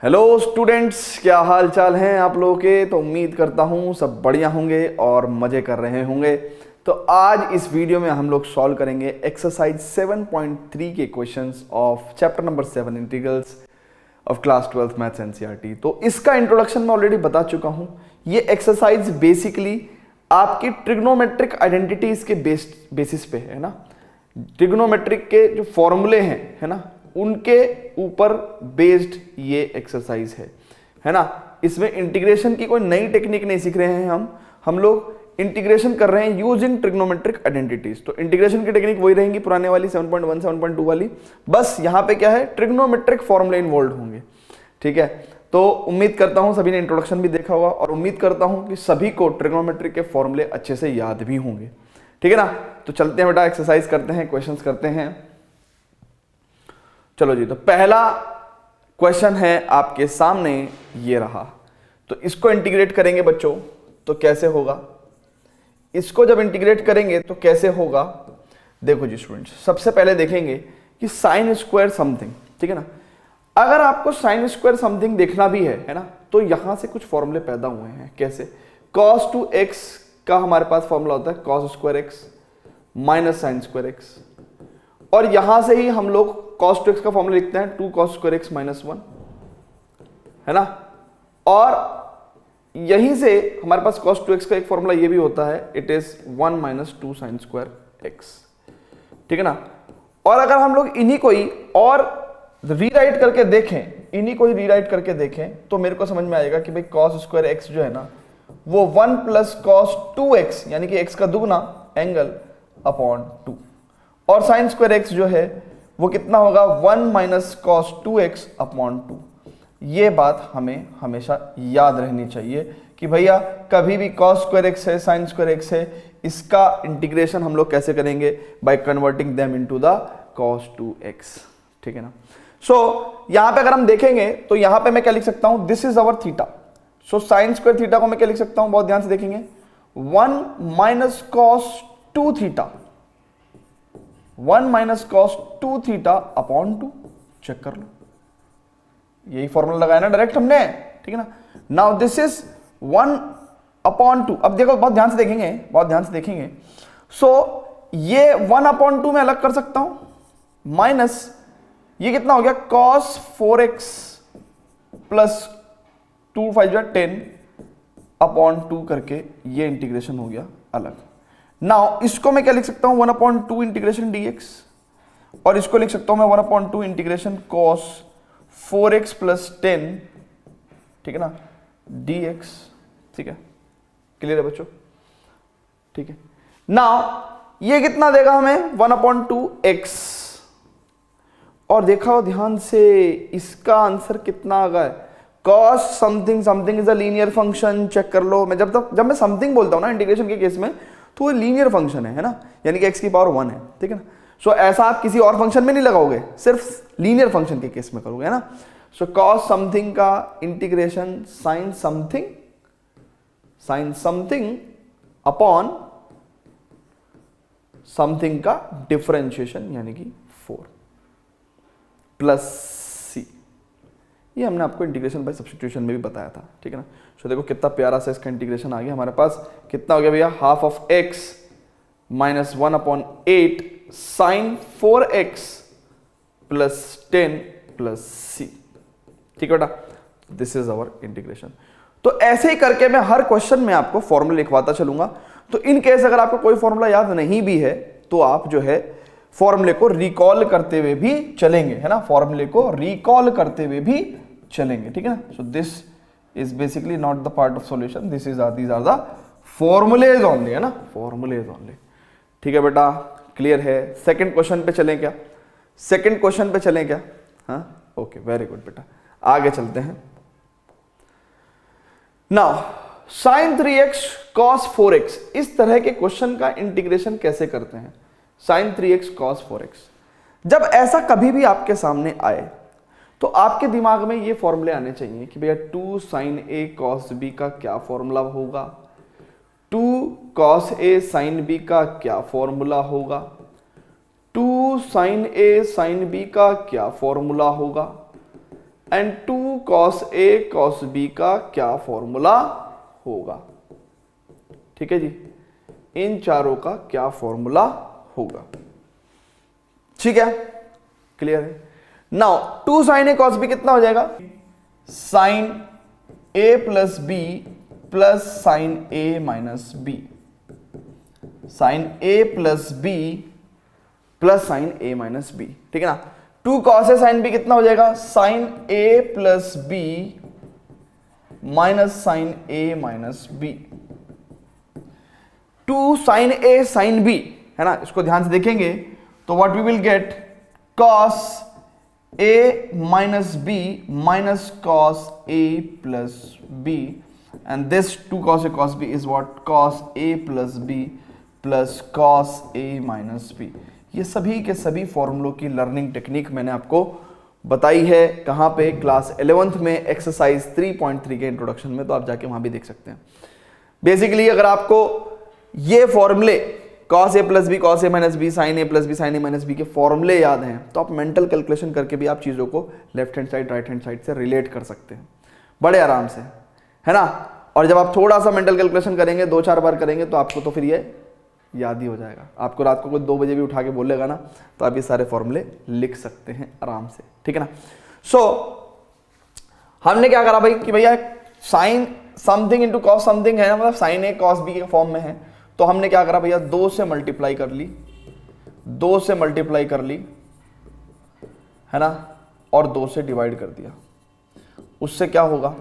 Hello students, क्या हाल चाल हैं आप लोगों के। तो उम्मीद करता हूँ सब बढ़िया होंगे और मज़े कर रहे होंगे। तो आज इस वीडियो में हम लोग सॉल्व करेंगे एक्सरसाइज 7.3 के questions of chapter number 7 integrals of class 12th maths NCERT. तो इसका इंट्रोडक्शन मैं ऑलरेडी बता चुका हूँ। ये एक्सरसाइज बेसिकली आपकी ट्रिग्नोमेट्रिक आइडेंटिटीज के बेसिस पे है ना। ट्रिग्नोमेट्रिक के जो फॉर्मूले हैं है ना, उनके ऊपर बेस्ड ये एक्सरसाइज है ना। इसमें इंटीग्रेशन की कोई नई टेक्निक नहीं सीख रहे हैं हम लोग इंटीग्रेशन कर रहे हैं यूजिंग ट्रिग्नोमेट्रिक आइडेंटिटीज। तो इंटीग्रेशन की टेक्निक वही रहेंगी पुराने वाली 7.1 7.2 वाली, बस यहाँ पे क्या है, ट्रिग्नोमेट्रिक फॉर्मूले इन्वॉल्व होंगे। ठीक है, तो उम्मीद करता हूँ सभी ने इंट्रोडक्शन भी देखा होगा और उम्मीद करता हूँ कि सभी को ट्रिग्नोमेट्रिक के फॉर्मूले अच्छे से याद भी होंगे। ठीक है ना, तो चलते हैं बेटा, एक्सरसाइज करते हैं, क्वेश्चंस करते हैं। चलो जी, तो पहला क्वेश्चन है आपके सामने ये रहा। तो इसको इंटीग्रेट करेंगे बच्चों, तो कैसे होगा, इसको जब इंटीग्रेट करेंगे तो कैसे होगा। देखो जी स्टूडेंट्स, सबसे पहले देखेंगे कि साइन स्क्वायर समथिंग, ठीक है ना। अगर आपको साइन स्क्वायर समथिंग देखना भी है ना, तो यहां से कुछ फॉर्मूले पैदा हुए हैं। कैसे, cos 2x का हमारे पास फॉर्मूला होता है cos square x minus sine square x, और यहां से ही हम लोग cos 2x का फॉर्मूला लिखते हैं 2 cos स्क्वायर x माइनस 1, है ना। और यहीं से हमारे पास cos 2x का एक फॉर्मूला ये भी होता है, it is 1 minus 2 sine square x, ठीक है ना। और अगर हम लोग इन्हीं को ही और रीराइट करके देखें, तो मेरे को समझ में आएगा कि भाई cos स्क्वायर x जो है ना, वो 1 प्लस cos 2x यानी कि x का दुगना एंगल अपॉन 2, और साइन स्क्वायर x जो है वो कितना होगा, 1 माइनस cos 2x अपॉन 2। ये बात हमें हमेशा याद रहनी चाहिए कि भैया कभी भी cos स्क्वायर x है, साइन स्क्वायर x है, इसका इंटीग्रेशन हम लोग कैसे करेंगे, by converting them into the cos 2x, ठीक है ना। सो यहां पे अगर हम देखेंगे तो यहां पे मैं क्या लिख सकता हूं, this is our theta. So sine square theta को मैं क्या लिख सकता हूं, बहुत ध्यान से देखेंगे, 1 minus cos 2 theta, 1 minus cos 2 theta upon 2। Check कर लो, यही फॉर्मूला लगाया ना डायरेक्ट हमने, ठीक है ना। Now this is 1 upon 2। अब देखो, बहुत ध्यान से देखेंगे, सो ये 1 अपॉन 2 में अलग कर सकता हूं, माइनस ये कितना हो गया, cos 4x प्लस 2 5 10 अपॉन 2 करके ये इंटीग्रेशन हो गया अलग। नाउ इसको मैं क्या लिख सकता हूं, 1 अपॉन 2 इंटीग्रेशन dx, और इसको लिख सकता हूं मैं 1 upon 2 integration cos 4x plus 10, ठीक है ना, dx। ठीक है, क्लियर है बच्चों, ठीक है। नाउ ये कितना देगा हमें, 1 अपॉन 2 x, और देखा ध्यान से इसका आंसर कितना आ गया, cos something something is a linear function. Check कर लो, मैं जब मैं समथिंग बोलता हूं ना इंटीग्रेशन के केस में, तो वो लीनियर फंक्शन है ना, यानी कि x की पावर 1 है, ठीक है ना। सो ऐसा आप किसी और फंक्शन में नहीं लगाओगे, सिर्फ लीनियर फंक्शन के केस में करोगे, है ना। सो cos समथिंग का integration sine something upon something का डिफरेंशिएशन यानी कि 4 प्लस c। ये हमने आपको इंटीग्रेशन बाय सब्स्टिट्यूशन में भी बताया था, ठीक है ना। सो देखो कितना प्यारा सा इसका इंटीग्रेशन आ गया हमारे पास, कितना हो गया भैया, half of x minus 1 upon 8 sine 4x plus 10 plus c, ठीक है बेटा, दिस इज आवर इंटीग्रेशन। तो ऐसे ही करके मैं हर क्वेश्चन में आपको फॉर्मूला लिखवाता चलूंगा। तो इन केस अगर आपको कोई फॉर्मूला याद नहीं भी है, तो आप जो है फॉर्मूले को रिकॉल करते हुए भी चलेंगे, है ना, फॉर्मूले को रिकॉल करते हुए भी चलेंगे, ठीक है ना। So this is basically not the part of solution, these are the formulae only, है ना, फॉर्मूलेज ओनली, ठीक है बेटा, क्लियर है। सेकंड क्वेश्चन पे चलें क्या, हाँ ओके, वेरी गुड बेटा, आगे चलते हैं। Now sine 3x cos 4x, इस तरह के क्वेश्चन का इंटीग्रेशन कैसे करते हैं, साइन 3x cos 4x। जब ऐसा कभी भी आपके सामने आए तो आपके दिमाग में ये फॉर्मूले आने चाहिए कि भैया 2 sin a cos b का क्या फॉर्मूला होगा, 2 cos a sin b का क्या फॉर्मूला होगा, 2 sin a sin b का क्या फॉर्मूला होगा, and 2 cos A cos B का क्या फॉर्मूला होगा। ठीक है जी, इन चारों का क्या फॉर्मूला होगा। ठीक है, क्लियर है। Now 2 sin A cos B कितना हो जाएगा, sin A plus B plus sin A minus B, sin A plus B plus sin A minus B। ठीक है ना। 2 cos A sin B कितना हो जाएगा, sin A plus B minus sin A minus B। 2 sin A sin B है ना, इसको ध्यान से देखेंगे तो what we will get, cos A minus B minus cos A plus B, and this 2 cos A cos B is what, cos A plus B plus cos A minus B। ये सभी के सभी फॉर्मूलों की लर्निंग टेक्निक मैंने आपको बताई है, कहाँ पे, क्लास 11th में एक्सरसाइज 3.3 के इंट्रोडक्शन में, तो आप जाके वहां भी देख सकते हैं। बेसिकली अगर आपको ये फॉर्मूले cos A plus B cos A minus B sin A plus B sin A minus B के फॉर्मूले याद हैं तो आप मेंटल कैलकुलेशन करके भी आप चीज़ों को left hand side right hand side से रिलेट कर सकते हैं बड़े आराम से, है ना। और जब आप थोड़ा सा मेंटल कैलकुलेशन करेंगे, 2-4 बार करेंगे, तो आपको तो फिर ये याद ही हो जाएगा। आपको रात को कोई 2 बजे भी उठा के बोलेगा ना, तो आप ये सारे फॉर्मूले लिख सकते हैं आराम से। ठीक है ना। सो हमने क्या करा भाई कि भैया sine something into cos something है ना, मतलब साइन ए कॉस बी के फॉर्म में है, तो हमने क्या करा भैया, 2 से मल्टीप्लाई कर ली, 2 से मल्टीप्लाई कर ली, है ना, और 2 से डिवाइड कर दिया। उससे क्या होगा,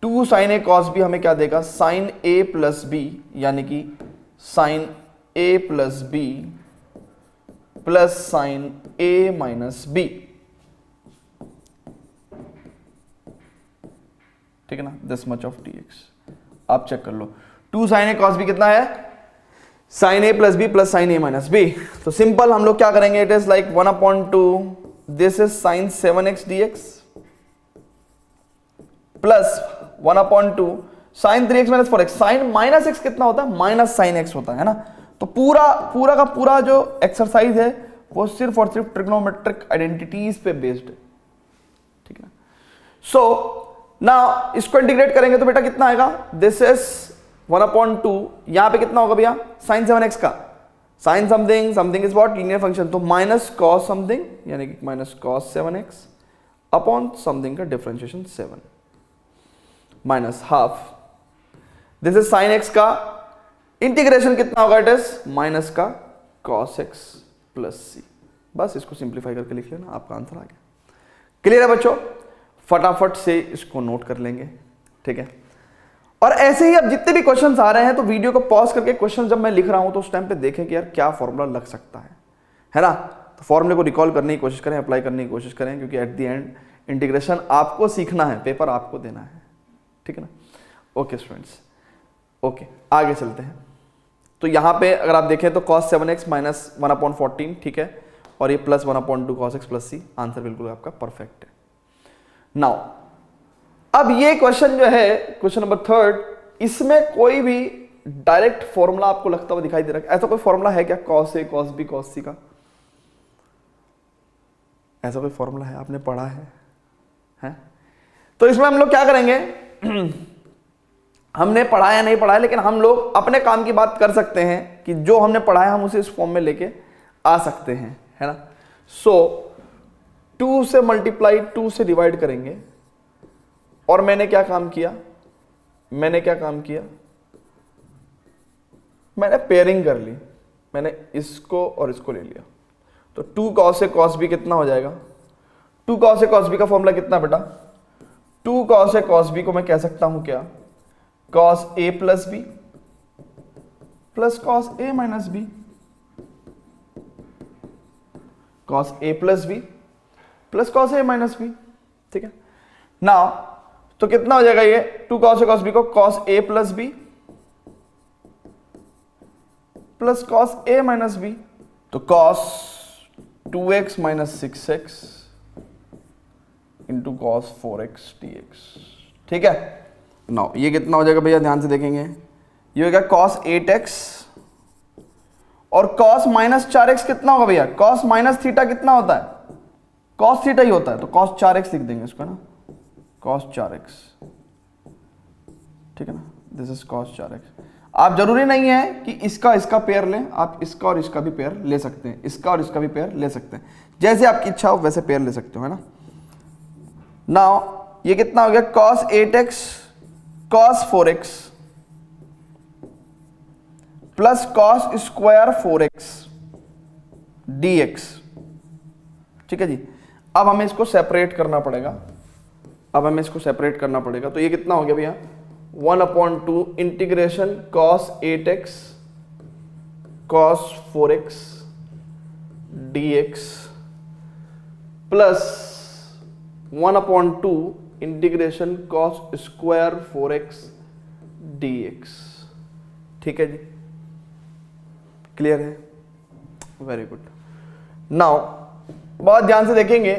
2 sin A cos B हमें क्या देगा, sin A प्लस बी, यानी कि sin A plus B plus sin A minus B. ठीक है ना, दिस मच ऑफ dx। आप चेक कर लो, 2 sin A cos B कितना है, sin A plus B plus sin A minus B. तो सिंपल हम लोग क्या करेंगे, it is like 1/2 this is sin 7x dx plus 1/2 sin 3x minus 4x। sin minus x कितना होता है, माइनस sin x होता है ना। तो पूरा का पूरा जो एक्सरसाइज है वो सिर्फ और सिर्फ ट्रिग्नोमेट्रिक आइडेंटिटीज पे बेस्ड है। ठीक है ना। सो नाउ इसको इंटीग्रेट करेंगे तो बेटा कितना आएगा, दिस इज 1/2, यहां पे कितना होगा भैया, sin 7x का sin something, something is what, linear function, तो माइनस cos समथिंग, यानी कि minus cos 7x upon something का differentiation 7 minus half, this is sin x का इंटीग्रेशन कितना होगा, इट इज माइनस का cos x प्लस c। बस इसको सिंप्लीफाई करके लिख लेना, आपका आंसर आ गया। क्लियर है बच्चों, फटाफट से इसको नोट कर लेंगे। ठीक है, और ऐसे ही अब जितने भी क्वेश्चंस आ रहे हैं तो वीडियो को पॉज करके क्वेश्चन जब मैं लिख रहा हूं तो उस टाइम पे देखें कि यार क्या फॉर्मूला लग सकता है ना। तो फॉर्मूले को रिकॉल करने की कोशिश करें, अप्लाई करने की कोशिश करें, क्योंकि एट द एंड इंटीग्रेशन आपको सीखना है, पेपर आपको देना है। ठीक है ना। ओके स्टूडेंट्स, ओके आगे चलते हैं। तो यहां पे अगर आप देखें तो cos 7x माइनस 1/14, ठीक है, और ये plus 1/2 cos x plus c, answer बिल्कुल आपका परफेक्ट है। नाउ अब ये क्वेश्चन जो है, क्वेश्चन नंबर 3, इसमें कोई भी डायरेक्ट फॉर्मूला आपको लगता हुआ दिखाई दे रहा है? ऐसा कोई फॉर्मूला है क्या, cos A cos B cos C का? ऐसा कोई फॉर्मूला है, आपने पढ़ा है? तो इसमें हम लोग क्या करेंगे हमने पढ़ा या नहीं पढ़ा है, लेकिन हम लोग अपने काम की बात कर सकते हैं कि जो हमने पढ़ा है हम उसे इस फॉर्म में लेके आ सकते हैं, है ना। सो 2 से मल्टीप्लाई 2 से डिवाइड करेंगे, और मैंने क्या काम किया, मैंने पेयरिंग कर ली, मैंने इसको और इसको ले लिया। तो 2 cos A cos B कितना हो जाएगा, 2 cos A cos B का फॉर्मूला कितना बेटा, 2 cos A cos B को मैं कह सकता हूं क्या, cos A plus B plus cos A minus B, cos A plus B plus cos A minus B. ठीक है, नाउ तो कितना हो जाएगा ये, 2 cos A cos B को cos A plus B plus cos A minus B, तो cos 2x minus 6x into cos 4x dx। ठीक है, नाउ ये कितना हो जाएगा भैया, ध्यान से देखेंगे, ये हो गया cos 8x, और cos माइनस 4x कितना होगा भैया, cos माइनस थीटा कितना होता है, cos थीटा ही होता है, तो cos 4x लिख देंगे इसको ना, cos 4x, ठीक है ना, दिस इज cos 4x। आप जरूरी नहीं है कि इसका पेयर लें, आप इसका और इसका भी पेयर ले सकते हैं, इसका और इसका भी पेयर ले सकते हैं, जैसे आपकी इच्छा हो वैसे पेयर ले सकते हो, है ना। नाउ ये कितना हो गया, cos 8x cos 4x plus cos square 4x dx, ठीक है जी। अब हमें इसको सेपरेट करना पड़ेगा, तो ये कितना हो गया भैया, 1/2 integration cos 8x cos 4x dx plus 1/2 integration cos square 4x dx, ठीक है जी, क्लियर है, वेरी गुड। नाउ बहुत ध्यान से देखेंगे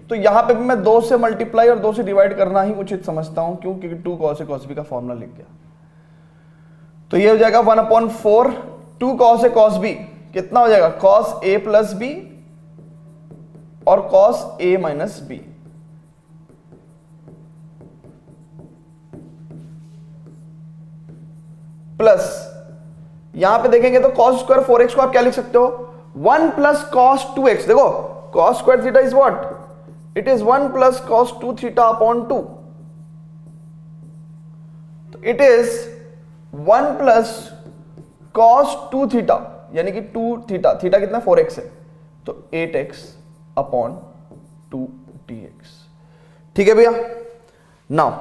तो यहां पे भी मैं 2 से मल्टीप्लाई और 2 से डिवाइड करना ही उचित समझता हूं, क्यों, क्योंकि 2 cos a cos b का फॉर्मूला लिख गया। तो ये हो जाएगा 1/4 2 cos a cos b, कितना हो जाएगा, cos a प्लस b और cos a minus b, plus यहां पे देखेंगे तो cos स्क्वायर 4x को आप क्या लिख सकते हो, 1 प्लस cos 2x, देखो cos square theta is what, it is 1 plus cos 2 theta upon 2, तो it is 1 plus cos 2 theta, यानी कि 2 थीटा, थीटा कितना 4x है, तो 8x अपॉन 2 dx, ठीक है भैया। नाउ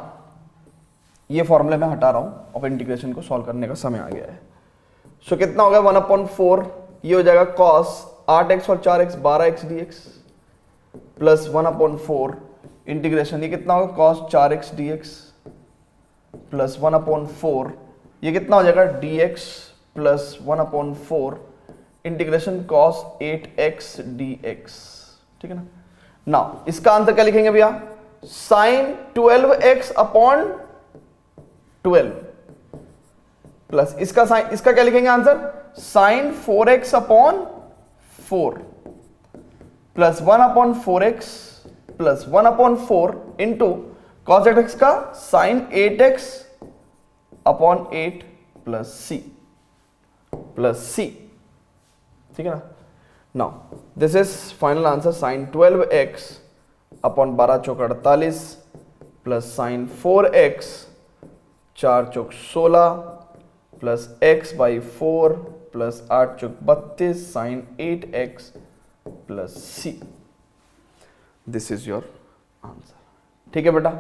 ये फॉर्मूले में हटा रहा हूं, अब इंटीग्रेशन को सॉल्व करने का समय आ गया है। सो कितना हो गया 1/4, ये हो जाएगा cos 8x और 4x 12x dx plus 1/4 integration, ये कितना होगा cos 4x dx प्लस 1/4, ये कितना हो जाएगा dx plus 1/4 integration cos 8x dx, ठीक है ना। नाउ इसका आंसर क्या लिखेंगे भैया, sin 12x अपॉन 12 प्लस इसका क्या लिखेंगे answer, sin 4x upon 4 plus 1/4x plus 1/4 into cos 8x का sin 8x upon 8 plus c, ठीक है ना। Now this is final answer, sin 12x upon 12 Chowk 48 plus sin 4x 4 Chowk 16 plus x by 4 plus 8 Chowk 32 sin 8x plus c, this is your answer, ठीक है बेटा,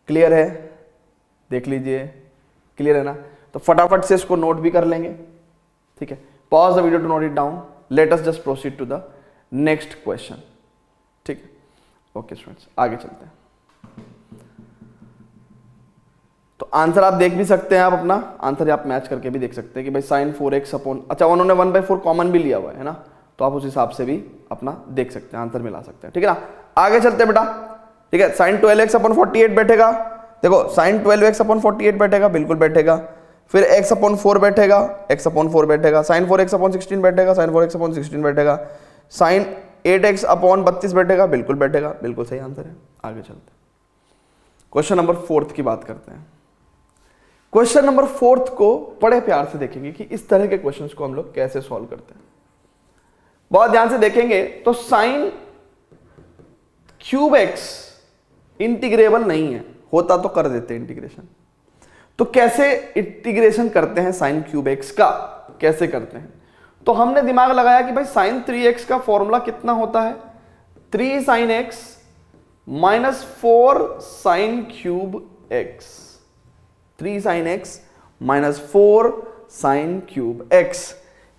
clear है, देख लीजिए, clear है ना। तो फटाफट से इसको नोट भी कर लेंगे, ठीक है, pause the video to note it down, let us just proceed to the next question, ठीक है। ओके स्टूडेंट्स, आगे चलते हैं। तो आंसर आप देख भी सकते हैं, आप अपना आंसर आप मैच करके भी देख सकते हैं कि भाई sin 4x अपॉन, अच्छा उन्होंने 1/4 कॉमन भी लिया हुआ है ना, तो आप उस हिसाब से भी अपना देख सकते हैं, आंसर मिला सकते हैं, ठीक है ना। आगे चलते हैं बेटा, ठीक है, sin 12x अपॉन 48 बैठेगा, देखो sin 12x अपॉन 48 बैठेगा, बिल्कुल बैठेगा, फिर x अपॉन 4 बैठेगा, x अपॉन 4 बैठेगा, sin 4x अपॉन 16 बैठेगा, sin 4x अपॉन 16 बैठेगा, sin 8x अपॉन 32 बैठेगा, बिल्कुल बैठेगा, बिल्कुल सही आंसर है। आगे चलते हैं, क्वेश्चन नंबर 4 की बात करते हैं। क्वेश्चन नंबर 4 को बड़े प्यार से देखेंगे कि इस तरह के क्वेश्चंस को हम लोग कैसे सॉल्व करते हैं। बहुत ध्यान से देखेंगे तो sin क्यूब x इंटीग्रेबल नहीं है, होता तो कर देते इंटीग्रेशन, तो कैसे इंटीग्रेशन करते हैं sin क्यूब x का, कैसे करते हैं, तो हमने दिमाग लगाया कि भाई sin 3x का फॉर्मूला कितना होता है, 3 sin x minus 4 sin cube x, 3 sin x minus 4 sin cube x,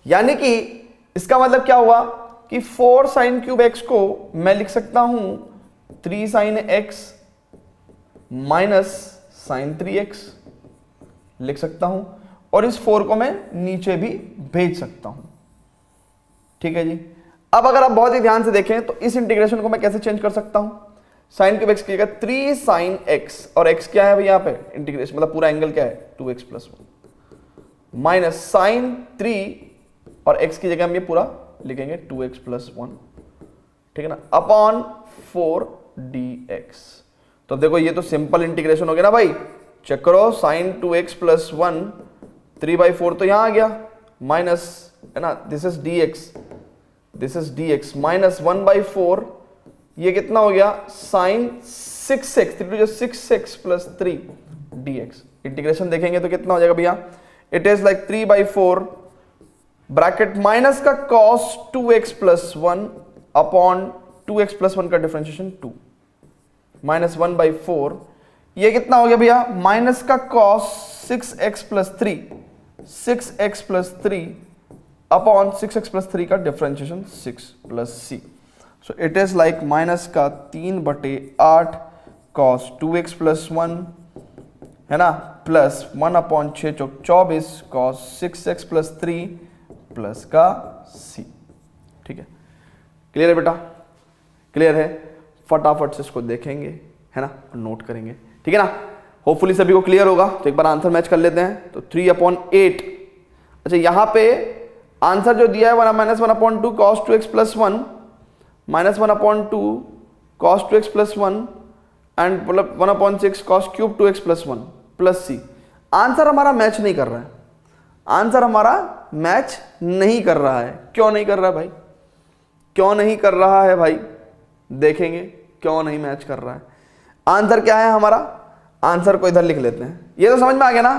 यानी कि इसका मतलब क्या हुआ कि 4 sin क्यूब x को मैं लिख सकता हूं 3 sin x minus sin 3x लिख सकता हूं, और इस 4 को मैं नीचे भी भेज सकता हूं, ठीक है जी। अब अगर आप बहुत ही ध्यान से देखें तो इस इंटीग्रेशन को मैं कैसे चेंज कर सकता हूं, sin क्यूब x की जगह 3 sin x, और x क्या है भाई यहाँ पे इंटीग्रेशन, मतलब पूरा एंगल क्या है 2x प्लस 1 माइनस sin 3, और x की जगह हम ये पूरा लिखेंगे 2x प्लस 1, ठीक है ना, अपॉन 4dx। तो अब देखो ये तो सिंपल इंटीग्रेशन हो गया ना भाई, चेक करो, साइन 2x प्लस 1 3/4 तो यहां आ गया, माइनस है ना, दिस इज dx माइनस 1/4, ये कितना हो गया, sign 6x 6x plus 3 dx। Integration देखेंगे तो कितना हो जाएगा भैया, it is like 3/4 bracket minus का cos 2x plus 1 upon 2x plus 1 का डिफरेंशिएशन 2 माइनस 1/4, ये कितना हो गया भैया, माइनस का cos 6x plus 3 upon 6x plus 3 का differentiation 6 plus c। So it is like minus का 3/8 cos 2x प्लस 1 है ना, प्लस 1 अपॉन 6 चौक 24 cos 6x प्लस 3 प्लस का c। ठीक है, क्लियर है बेटा, क्लियर है, फटाफट से इसको देखेंगे है ना, नोट करेंगे, ठीक है ना, होपफुली सभी को क्लियर होगा। तो एक बार आंसर मैच कर लेते हैं। तो 3/8, अच्छा यहां पे आंसर जो दिया है -1/2 cos 2x plus 1 -1/2 cos 2x plus 1 and मतलब 1/6 cos cube 2x plus 1 plus c। Answer हमारा मैच नहीं कर रहा है, आंसर हमारा मैच नहीं कर रहा है। क्यों नहीं कर रहा है भाई, क्यों नहीं कर रहा है भाई, देखेंगे क्यों नहीं मैच कर रहा है। आंसर क्या है हमारा, आंसर को इधर लिख लेते हैं, ये तो समझ में आ गया ना।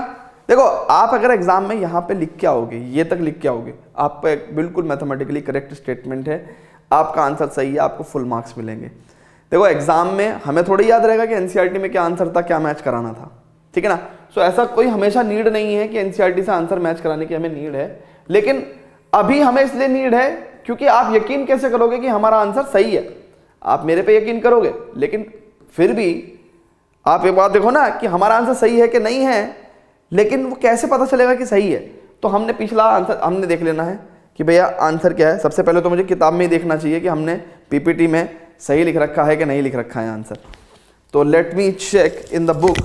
देखो आप अगर एग्जाम में यहां पे लिख के आओगे, ये तक लिख के आओगे, आप पे बिल्कुल मैथमेटिकली करेक्ट स्टेटमेंट है, आपका आंसर सही है, आपको फुल मार्क्स मिलेंगे। देखो एग्जाम में हमें थोड़ी याद रहेगा कि एनसीईआरटी में क्या आंसर था, क्या मैच कराना था, ठीक है ना। सो ऐसा कोई हमेशा नीड नहीं है कि एनसीईआरटी से आंसर मैच कराने की हमें नीड है, लेकिन अभी हमें इसलिए नीड है क्योंकि आप यकीन कैसे करोगे कि हमारा आंसर सही है। आप मेरे पे यकीन करोगे, लेकिन फिर भी आप एक बात देखो ना कि हमारा आंसर सही है कि नहीं है, लेकिन वो कैसे पता चलेगा कि सही है। तो हमने पिछला आंसर हमने देख लेना है कि भैया आंसर क्या है। सबसे पहले तो मुझे किताब में ही देखना चाहिए कि हमने पीपीटी में सही लिख रखा है कि नहीं लिख रखा है आंसर। तो let me check in the book.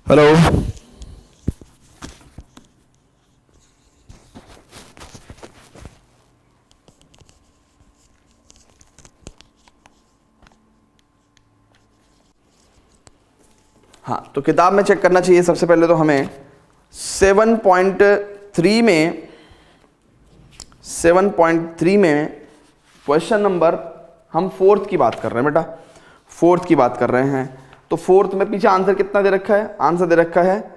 Hello, हाँ, तो किताब में चेक करना चाहिए। सबसे पहले तो हमें 7.3 में क्वेश्चन नंबर, हम फोर्थ की बात कर रहे हैं बेटा, फोर्थ की बात कर रहे हैं। तो फोर्थ में पीछे आंसर कितना दे रखा है, आंसर दे रखा है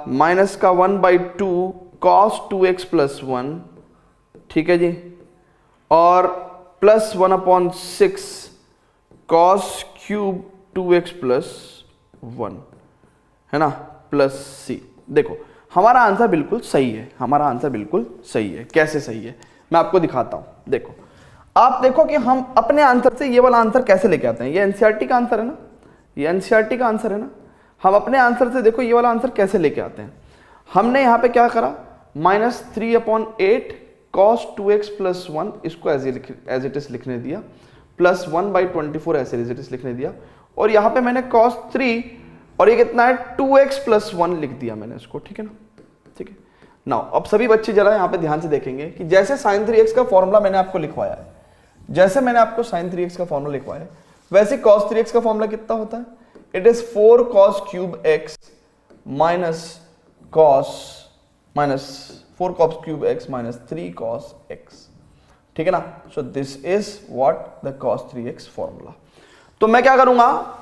माइनस का 1/2 cos 2x प्लस 1, ठीक है जी, और plus 1/6 cos cube 2x plus 1 है ना, प्लस c। देखो हमारा आंसर बिल्कुल सही है, हमारा आंसर बिल्कुल सही है। कैसे सही है मैं आपको दिखाता हूं। देखो आप देखो कि हम अपने आंसर से ये वाला आंसर कैसे लेके आते हैं। ये एनसीईआरटी का आंसर है ना, ये एनसीईआरटी का आंसर है ना। हम अपने आंसर से देखो ये वाला आंसर कैसे लेके आते हैं। हमने यहाँ पे क्या करा, -3/8 cos 2x प्लस 1 इसको एज इट इज लिखने दिया, प्लस 1/24 एज इट इज लिखने दिया, और यहाँ पे मैंने cos 3 और ये कितना है 2x प्लस 1 लिख दिया मैंने इसको, ठीक है ना, ठीक है। नाउ अब सभी बच्चे जरा यहाँ पे ध्यान से देखेंगे कि जैसे sin 3x का फॉर्मूला मैंने आपको लिखवाया है, जैसे मैंने आपको sin 3x का फॉर्मूला लिखवाया है, वैसे cos 3x का फॉर्मूला कितना होता है, it is 4 cos cube x minus 4 cos cube x minus 3 cos x, ठीक है ना। So this is what the cos 3x formula. तो मैं क्या करूंगा,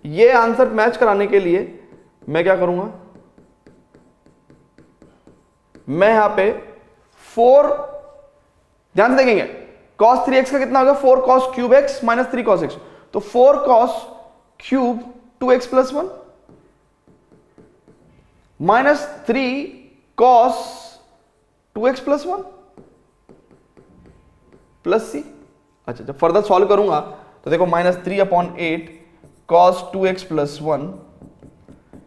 ये आंसर मैच कराने के लिए मैं क्या करूंगा, मैं यहां पे 4, ध्यान से देखेंगे, cos 3x का कितना होगा 4 cos cube x minus 3 cos x, तो 4 cos cube 2x plus 1 minus 3 cos 2x plus 1 plus c। अच्छा जब फर्दर सॉल्व करूंगा तो देखो -3/8 cos 2x प्लस 1,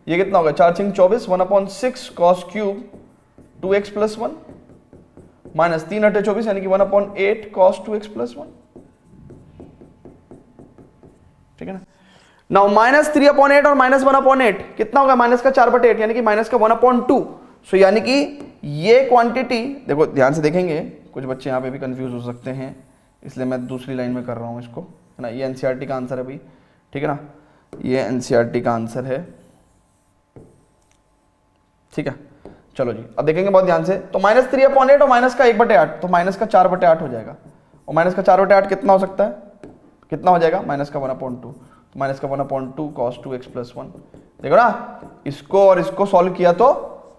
ये कितना होगा 4 × 24, 1/6 cos cube 2x plus 1 minus 3 × 24 यानी कि 1/8 cos 2x प्लस 1, ठीक है ना। नाउ -3/8 और -1/8 कितना होगा, माइनस का 4/8 यानी कि माइनस का 1/2। सो यानी कि ये क्वांटिटी, देखो ध्यान से देखेंगे, कुछ बच्चे यहाँ पे भी कंफ्यूज हो सकते हैं, इसलिए मैं दूसरी लाइन में कर रहा हूँ इसको, है ना। ये एनसीईआरटी का आंसर है भाई, ठीक है ना, ये एनसीईआरटी का आंसर है, ठीक है। चलो जी, अब देखेंगे बहुत ध्यान से, तो -3/8 और माइनस का 1/8, तो माइनस का 4/8 हो जाएगा, और माइनस का 4/8 कितना हो सकता है, कितना हो जाएगा, माइनस का 1/2, तो माइनस का 1/2 cos 2x + 1। देखो ना, इसको और इसको सॉल्व किया तो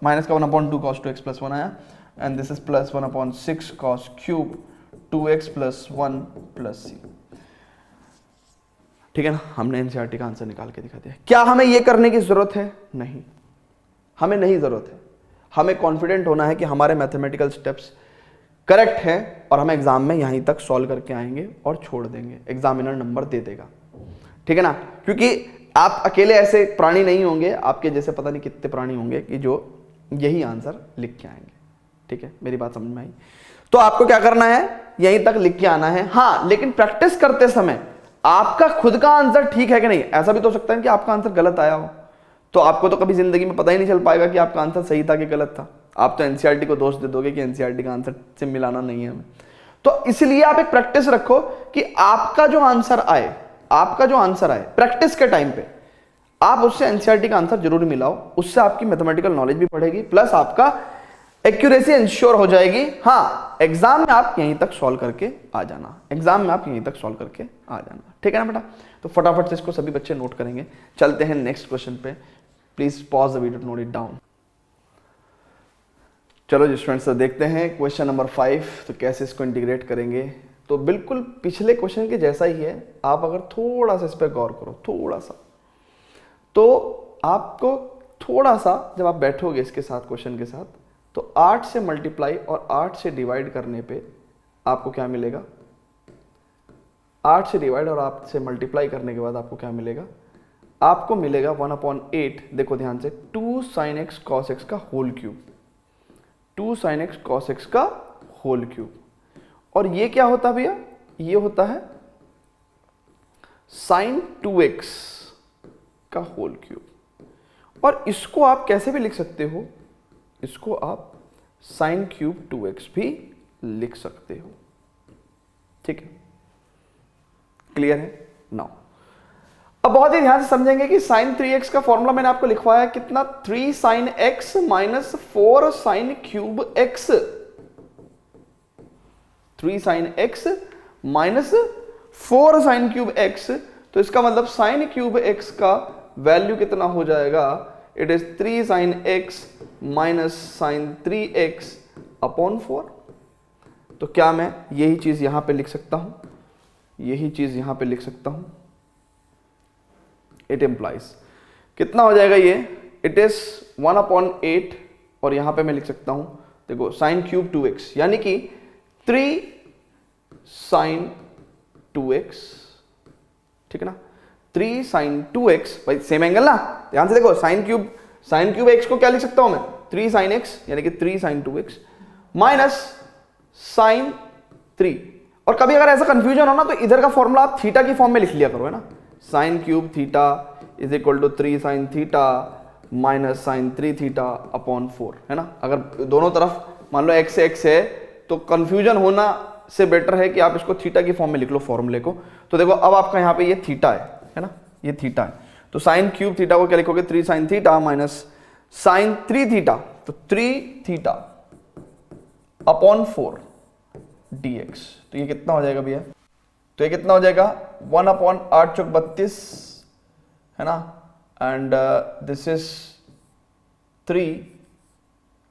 माइनस का 1/2 cos 2x + 1 आया, and this is +1/6 cos 3 2x + 1 + c, ठीक है ना। हमने एनसीईआरटी का आंसर निकाल के दिखा दिया। क्या हमें ये करने की जरूरत है, नहीं, हमें नहीं जरूरत है। हमें कॉन्फिडेंट होना है कि हमारे मैथमेटिकल स्टेप्स करेक्ट हैं और हम एग्जाम में यहीं तक सॉल्व करके आएंगे और छोड़ देंगे, एग्जामिनर नंबर दे देगा, ठीक है ना। क्योंकि आप अकेले ऐसे प्राणी नहीं होंगे, आपके जैसे पता नहीं कितने प्राणी होंगे कि जो यही आंसर लिख के आएंगे, ठीक है, मेरी बात समझ में आई। तो आपको क्या करना है, यहीं तक लिख के आना है। हाँ, लेकिन प्रैक्टिस करते समय आपका खुद का आंसर ठीक है कि नहीं, ऐसा भी तो हो सकता है कि आपका आंसर गलत आया हो, तो आपको तो कभी जिंदगी में पता ही नहीं चल पाएगा कि आपका आंसर सही था कि गलत था। आप तो एनसीईआरटी को दोष दे दोगे कि एनसीईआरटी का आंसर से मिलाना नहीं है हमें। तो इसलिए आप एक प्रैक्टिस रखो कि आपका जो आंसर आए, आपका जो आंसर आए प्रैक्टिस के टाइम पे आप उससे एनसीईआरटी का आंसर जरूर मिलाओ, उससे आपकी मैथमेटिकल नॉलेज भी बढ़ेगी, प्लस आपका एक्यूरेसी इंश्योर हो जाएगी। हाँ, एग्जाम में आप यहीं तक सॉल्व करके आ जाना, एग्जाम में आप यहीं तक सॉल्व करके आ जाना, ठीक है ना बेटा। तो फटाफट से इसको सभी बच्चे नोट करेंगे। चलते हैं नेक्स्ट क्वेश्चन पे, please pause the video to note it down. चलो जी स्टूडेंट्स, देखते हैं क्वेश्चन नंबर 5, तो कैसे इसको इंटीग्रेट करेंगे। तो बिल्कुल पिछले क्वेश्चन के जैसा ही है, आप अगर थोड़ा सा इस पर गौर करो, थोड़ा सा, तो आपको थोड़ा सा जब आप बैठोगे इसके साथ, क्वेश्चन के साथ, तो 8 से मल्टीप्लाई और 8 से डिवाइड करने पे आपको क्या मिलेगा, 8 से डिवाइड और 8 से मल्टीप्लाई करने के बाद आपको क्या मिलेगा, आपको मिलेगा 1/8, देखो ध्यान से, 2 sin x cos x का whole cube, 2 sin x cos x का होल क्यूब। और ये क्या होता है भैया, ये होता है sin 2x का होल क्यूब। और इसको आप कैसे भी लिख सकते हो, इसको आप sin क्यूब 2x भी लिख सकते हो, ठीक है, क्लियर है। नाउ अब बहुत ही ध्यान से समझेंगे कि sin 3x का फॉर्मूला मैंने आपको लिखवाया कितना, 3 sin x - 4 sin cube x, 3 sin x - 4 sin cube x। तो इसका मतलब sin क्यूब x का वैल्यू कितना हो जाएगा, it is 3 sin x - sin 3x upon 4। तो क्या मैं यही चीज यहां पे लिख सकता हूं, यही चीज यहां पे लिख सकता हूं, इट इंप्लाइज कितना हो जाएगा ये, इट इज 1/8, और यहां पे मैं लिख सकता हूं, देखो sin क्यूब 2x यानी कि 3 sin 2x, ठीक है ना, 3 sin 2x, भाई सेम एंगल ना, ध्यान से देखो, sin क्यूब x को क्या लिख सकता हूं मैं, 3 sin x यानी कि 3 sin 2x माइनस sin 3। और कभी अगर ऐसा कंफ्यूजन हो ना, तो इधर का फॉर्मूला आप थीटा की फॉर्म में लिख लिया करो, है ना, sin cube theta is equal to 3 sin theta minus sin 3 theta upon 4, है ना। अगर दोनों तरफ मान लो x से x है, तो कंफ्यूजन होना से बेटर है कि आप इसको थीटा की फॉर्म में लिख लो फॉर्मूले को। तो देखो अब आपका यहाँ पे ये थीटा है ना, ये थीटा है, तो sin क्यूब थीटा को क्या लिखोगे, 3 sin theta minus sin 3 theta, तो 3 थीटा अपॉन 4 dx। तो ये कितना हो जाएगा भैया, तो ये कितना हो जाएगा, 1/8 × 32, है ना, and this is 3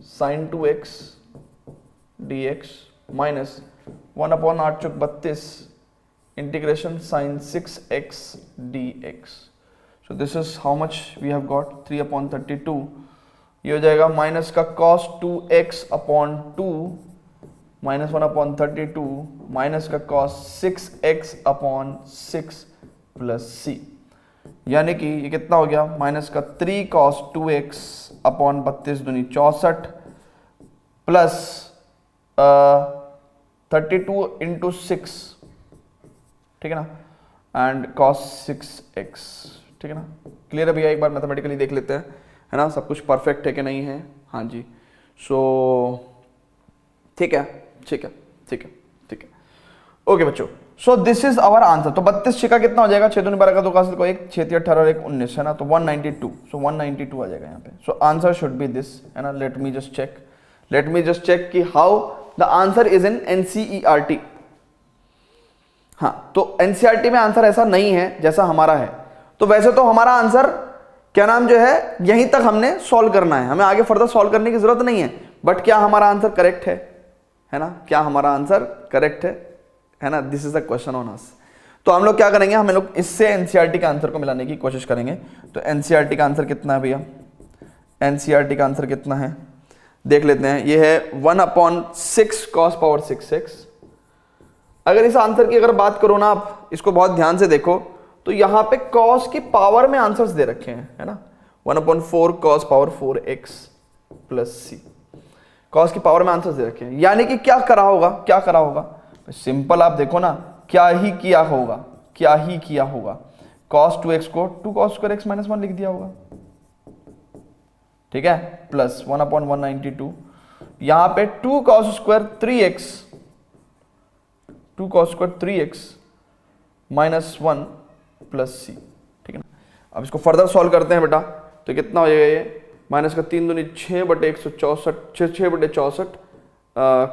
sin 2x dx minus 1/8 × 32 integration sin 6x dx। So this is how much we have got, 3/32, ये हो जाएगा माइनस का cos 2x upon 2 minus 1/32 minus का cos 6x upon 6 plus c, यानी कि ये कितना हो गया, माइनस का 3 cos 2x अपॉन 32 दूनी 64 प्लस 32 इंटू 6, ठीक है ना, एंड cos 6x, ठीक है ना। क्लियर है भैया, एक बार मैथमेटिकली देख लेते हैं, है ना, सब कुछ परफेक्ट है कि नहीं है। हाँ जी, सो ठीक है ठीक है ठीक है ठीक है, ओके बच्चों। So this is our answer. तो 32 6 का कितना हो जाएगा, 6 दूनी 12 का 2 का को 1, 6 3 18 और 1 19, है ना, तो 192। सो 192 आ जाएगा यहाँ पे। So answer should be this, है ना। लेट मी जस्ट चेक कि how the answer is in NCERT. हाँ, तो एनसीईआरटी में आंसर ऐसा नहीं है जैसा हमारा है। तो वैसे तो हमारा आंसर क्या नाम जो है यहीं तक हमने सॉल्व करना है, हमें आगे फर्दर सॉल्व करने की जरूरत नहीं है। बट क्या हमारा आंसर करेक्ट है ना, क्या हमारा आंसर करेक्ट है ना, this is the question on us. तो हम लोग क्या करेंगे, हम लोग इससे एनसीईआरटी का आंसर को मिलाने की कोशिश करेंगे। तो एनसीईआरटी का आंसर कितना है भैया, एनसीईआरटी का आंसर कितना है देख लेते हैं। ये है 1/6 cos पावर 6x। अगर इस आंसर की अगर बात करो ना, आप इसको बहुत ध्यान से देखो, तो यहां पे cos की पावर में आंसर्स दे रखे हैं, है ना। 1/4 cos power 4x plus c, cos की पावर में आंसर्स दे रखे हैं। यानी कि क्या करा होगा, सिंपल आप देखो ना, क्या ही किया होगा, cos 2x को 2 cos square x -1 लिख दिया होगा, ठीक है, प्लस 1/192। यहां पे 2 cos square 3x -1 plus c, ठीक है ना। अब इसको फर्दर सॉल्व करते हैं बेटा, तो कितना हो जाएगा ये, माइनस का 3 दूनी 6/164, 6/64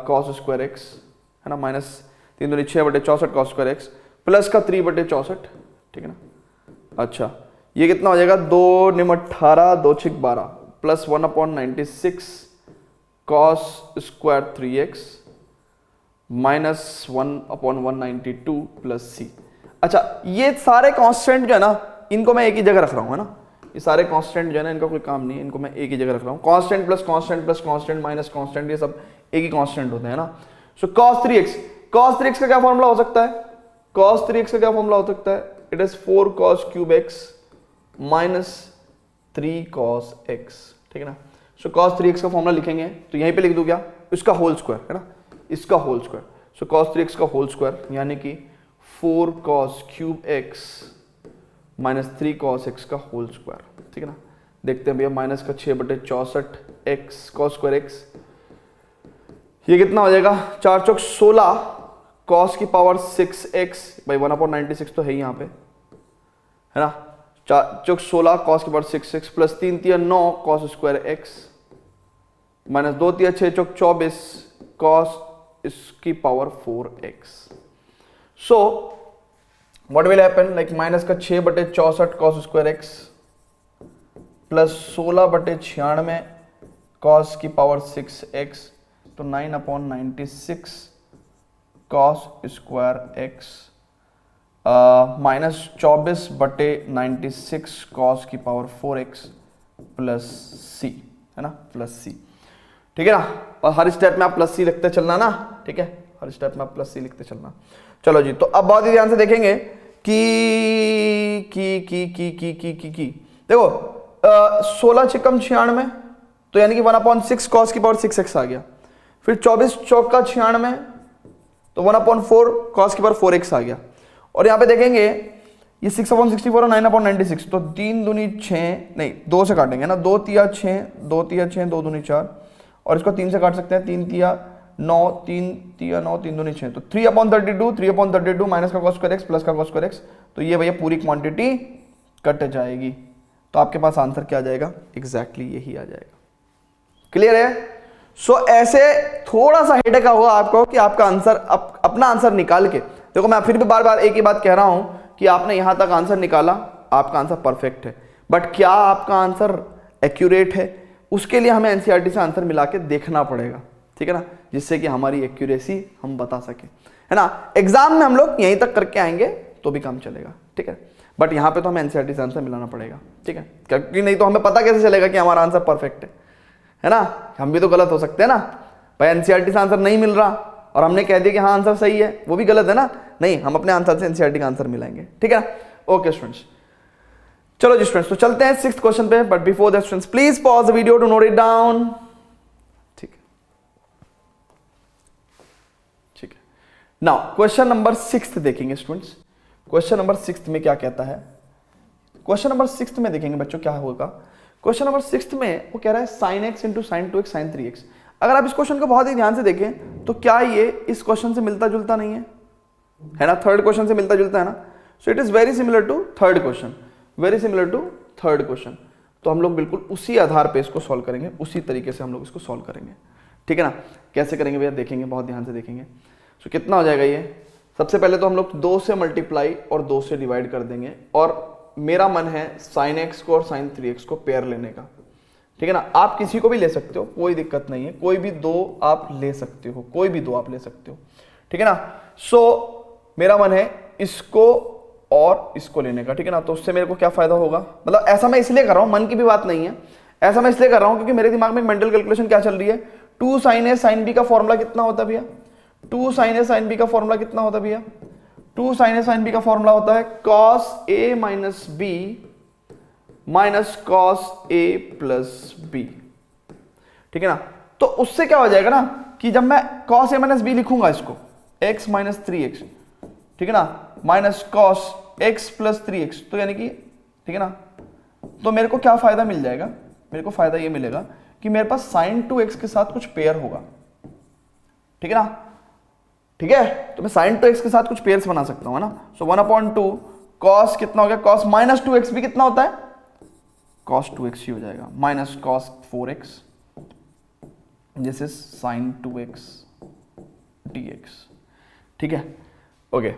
cos square x, है ना, माइनस 3 दूनी 6/64 cos square x प्लस का 3/64, ठीक है ना। अच्छा, ये कितना हो जाएगा, 2 निम 18 2 6 12 plus 1/96 cos square 3x minus 1/192 plus c। अच्छा, ये सारे कांस्टेंट जो है ना, इनको मैं एक ही जगह रख रहा हूं, है ना। ये सारे कांस्टेंट जो है ना, इनका कोई काम नहीं है, इनको मैं एक ही जगह रख रहा हूं। Constant plus constant plus constant minus constant, ये सब एक ही कांस्टेंट होते हैं ना। सो cos 3x का क्या फॉर्मूला हो सकता है, cos 3x का क्या फॉर्मूला हो सकता है, it is 4 cos cube x minus 3 cos x, ठीक है ना। सो cos 3x का फॉर्मूला लिखेंगे, तो यहीं पे लिख दूं क्या, इसका होल स्क्वायर, है ना, इसका होल स्क्वायर। सो cos 3x का होल स्क्वायर यानी कि 4 cos cube x minus 3 cos x का होल स्क्वायर, ठीक है ना। देखते हैं भैया, माइनस का 6/64 x cos स्क्वायर x, ये कितना हो जाएगा, 4 चौक 16 cos की पावर 6x भाई 1/96 तो है ही यहाँ पे, है ना। 4 चौक 16 cos की पावर 6x प्लस 3 तिया 9 cos स्क्वायर x माइनस 2 तिया 6 चौक 24 cos इसकी power 4x। So what will happen, like minus का 6/64 cos square x plus 16/96 cos की पावर 6x, तो 9/96 cos square x minus 24/96 cos की पावर 4x प्लस c, है ना, plus c, ठीक है ना। और हर स्टेप में आप प्लस c लिखते चलना ना, ठीक है, हर स्टेप में आप प्लस c लिखते चलना। चलो जी, तो अब बहुत ही ध्यान से देखेंगे कि देखो 16 छिकम 96, तो यानी कि 1/6 cos की पावर 6x आ गया, फिर 24 चौका 96, तो 1/4 cos की पावर 4x आ गया। और यहाँ पे देखेंगे ये 6/64 और 9/96, तो 3 दूनी 6 नहीं 2 से काटेंगे ना, 2 तिया 6 2 तिया 6 2 दूनी 4, और इसको 3 से काट सकते हैं, 3 तिया 9 3 तिया 9 3 दूनी 6, तो 3/32 माइनस का cos स्क्वायर x प्लस का cos स्क्वायर x, तो ये भैया पूरी क्वांटिटी कट जाएगी, तो आपके पास आंसर क्या आ जाएगा, एग्जैक्टली यही आ जाएगा। क्लियर है। सो ऐसे थोड़ा सा हेडेक होगा आपको कि आपका आंसर अपना आंसर निकाल के देखो, मैं फिर भी बार बार एक ही बात कह रहा हूं कि आपने यहां तक आंसर निकाला, आपका आंसर परफेक्ट है, बट क्या आपका आंसर एक्यूरेट है, उसके लिए हमें एनसीईआरटी से आंसर मिला के देखना पड़ेगा, ठीक है ना, जिससे कि हमारी एक्यूरेसी हम बता सके, है ना। एग्जाम में हम लोग यहीं तक करके आएंगे तो भी काम चलेगा, ठीक है, बट यहां पे तो हमें एनसीईआरटी से आंसर मिलाना पड़ेगा, ठीक है, क्योंकि नहीं तो हमें पता कैसे चलेगा कि हमारा आंसर परफेक्ट है ना, हम भी तो गलत हो सकते हैं ना, भाई एनसीईआरटी से आंसर नहीं मिल रहा और हमने कह दिया कि हाँ आंसर सही है, वो भी गलत है ना, नहीं, हम अपने आंसर से एनसीईआरटी का आंसर मिलाएंगे, ठीक है। ओके स्टूडेंट्स, चलो जी स्टूडेंट्स, तो चलते हैं 6th क्वेश्चन पे, but before that students please pause the video to note it down, ठीक है, ठीक है। नाउ क्वेश्चन नंबर 6 देखेंगे स्टूडेंट्स। क्वेश्चन नंबर 6 में क्या कहता है, क्वेश्चन नंबर 6 में देखेंगे बच्चों क्या होगा। क्वेश्चन नंबर 6 में वो कह रहा है sine x into sine 2x sine 3x। अगर आप इस क्वेश्चन को बहुत ही ध्यान से देखें तो क्या ये इस क्वेश्चन से मिलता जुलता नहीं है ना, थर्ड क्वेश्चन से मिलता जुलता है ना। So it is very similar to third question, very similar to third question. तो हम लोग बिल्कुल उसी आधार पे इसको सॉल्व करेंगे, उसी तरीके से हम लोग इसको सॉल्व करेंगे, ठीक है ना। कैसे करेंगे भैया देखेंगे, बहुत ध्यान से देखेंगे। सो कितना हो जाएगा ये, सबसे पहले तो हम लोग 2 से मल्टीप्लाई और 2 से डिवाइड कर देंगे, और मेरा मन है साइन एक्स को और साइन 3x को पेयर लेने का, ठीक है ना। आप किसी को भी ले सकते हो, कोई दिक्कत नहीं है, कोई भी 2 आप ले सकते हो, कोई भी 2 आप ले सकते हो, ठीक है ना। सो मेरा मन है इसको और इसको लेने का, ठीक है ना। तो उससे मेरे को क्या फायदा होगा, मतलब ऐसा मैं इसलिए कर रहा हूं, मन की भी बात नहीं है, ऐसा मैं इसलिए कर रहा हूं क्योंकि मेरे दिमाग में एक मेंटल कैलकुलेशन क्या चल रही है। 2 sin a sin b का फॉर्मूला कितना होता है भैया, 2 sin a sin b का फॉर्मूला कितना होता है भैया, 2 sin a sin b का फॉर्मूला होता है cos a minus b minus cos a plus b, ठीक है ना। तो उससे क्या हो जाएगा ना कि जब मैं cos a माइनस b लिखूंगा इसको x माइनस 3x, ठीक है ना, minus cos x plus 3x, तो यानी कि, ठीक है ना, तो मेरे को क्या फायदा मिल जाएगा, मेरे को फायदा ये मिलेगा कि मेरे पास sin 2x के साथ कुछ पेयर होगा, ठीक है ना, ठीक है। तो मैं sin 2x के साथ कुछ पेयर्स बना सकता हूं, है ना। सो 1/2 cos कितना हो गया, cos माइनस 2x भी कितना होता है, cos 2x ही हो जाएगा, minus cos 4x, this is sin 2x dx, ठीक है। ओके,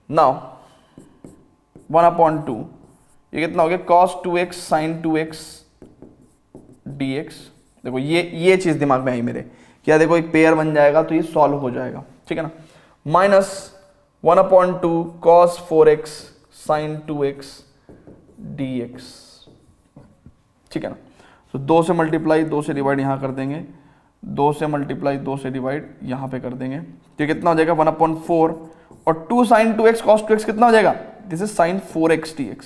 नाउ 1/2 ये कितना हो गया, cos 2x sin 2x dx। देखो ये चीज दिमाग में आई मेरे, क्या देखो एक पेयर बन जाएगा तो ये सॉल्व हो जाएगा, ठीक है ना। Minus 1/2 cos 4x sin 2x dx, ठीक है ना। तो 2 से मल्टीप्लाई 2 से डिवाइड यहां कर देंगे, 2 से मल्टीप्लाई 2 से डिवाइड यहां पे कर देंगे, तो कितना हो जाएगा 1/4, और 2 sin 2x cos 2x कितना हो जाएगा, this is sin 4x dx,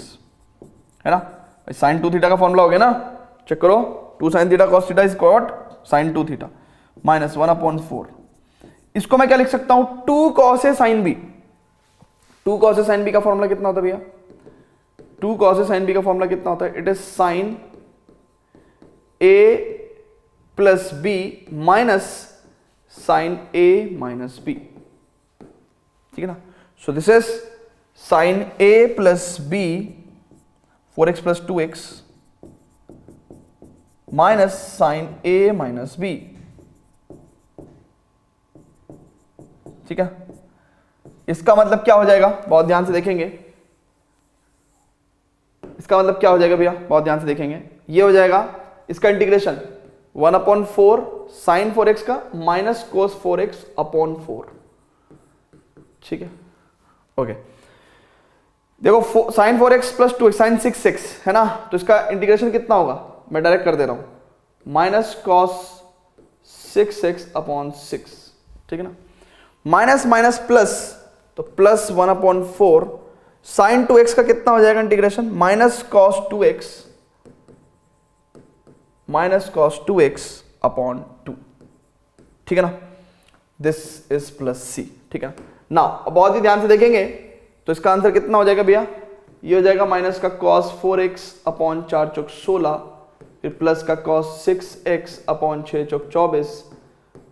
है ना। sin 2 थीटा का फॉर्मूला हो गया ना, चेक करो, 2 sin theta cos theta is what, sin 2 theta, minus 1/4। इसको मैं क्या लिख सकता हूं, 2 cos a sin b, 2 cos a sin b का फॉर्मूला कितना होता है भैया, 2 cos a sin b का फॉर्मूला कितना होता है, it is sin a plus b minus sin a minus b, ठीक है ना। So this is sin a plus b 4x plus 2x minus sin a minus b, ठीक है। इसका मतलब क्या हो जाएगा, बहुत ध्यान से देखेंगे, इसका मतलब क्या हो जाएगा भैया, बहुत ध्यान से देखेंगे, ये हो जाएगा इसका इंटीग्रेशन 1/4 sin 4x का माइनस cos 4x अपॉन 4, ठीक है। ओके, देखो sin 4x plus 2x sin 6x है ना, तो इसका इंटीग्रेशन कितना होगा, मैं डायरेक्ट कर दे रहा हूं, माइनस cos 6x अपॉन 6, ठीक है ना। माइनस माइनस प्लस, तो प्लस 1/4 sin 2x का कितना हो जाएगा integration, minus cos 2x minus cos 2x upon 2, ठीक है ना। दिस इज प्लस c, ठीक है ना। अब बहुत ही ध्यान से देखेंगे तो इसका आंसर कितना हो जाएगा भैया, ये हो जाएगा माइनस का cos 4x अपॉन 4 चौक 16, फिर प्लस का cos 6x अपॉन 6 चौक 24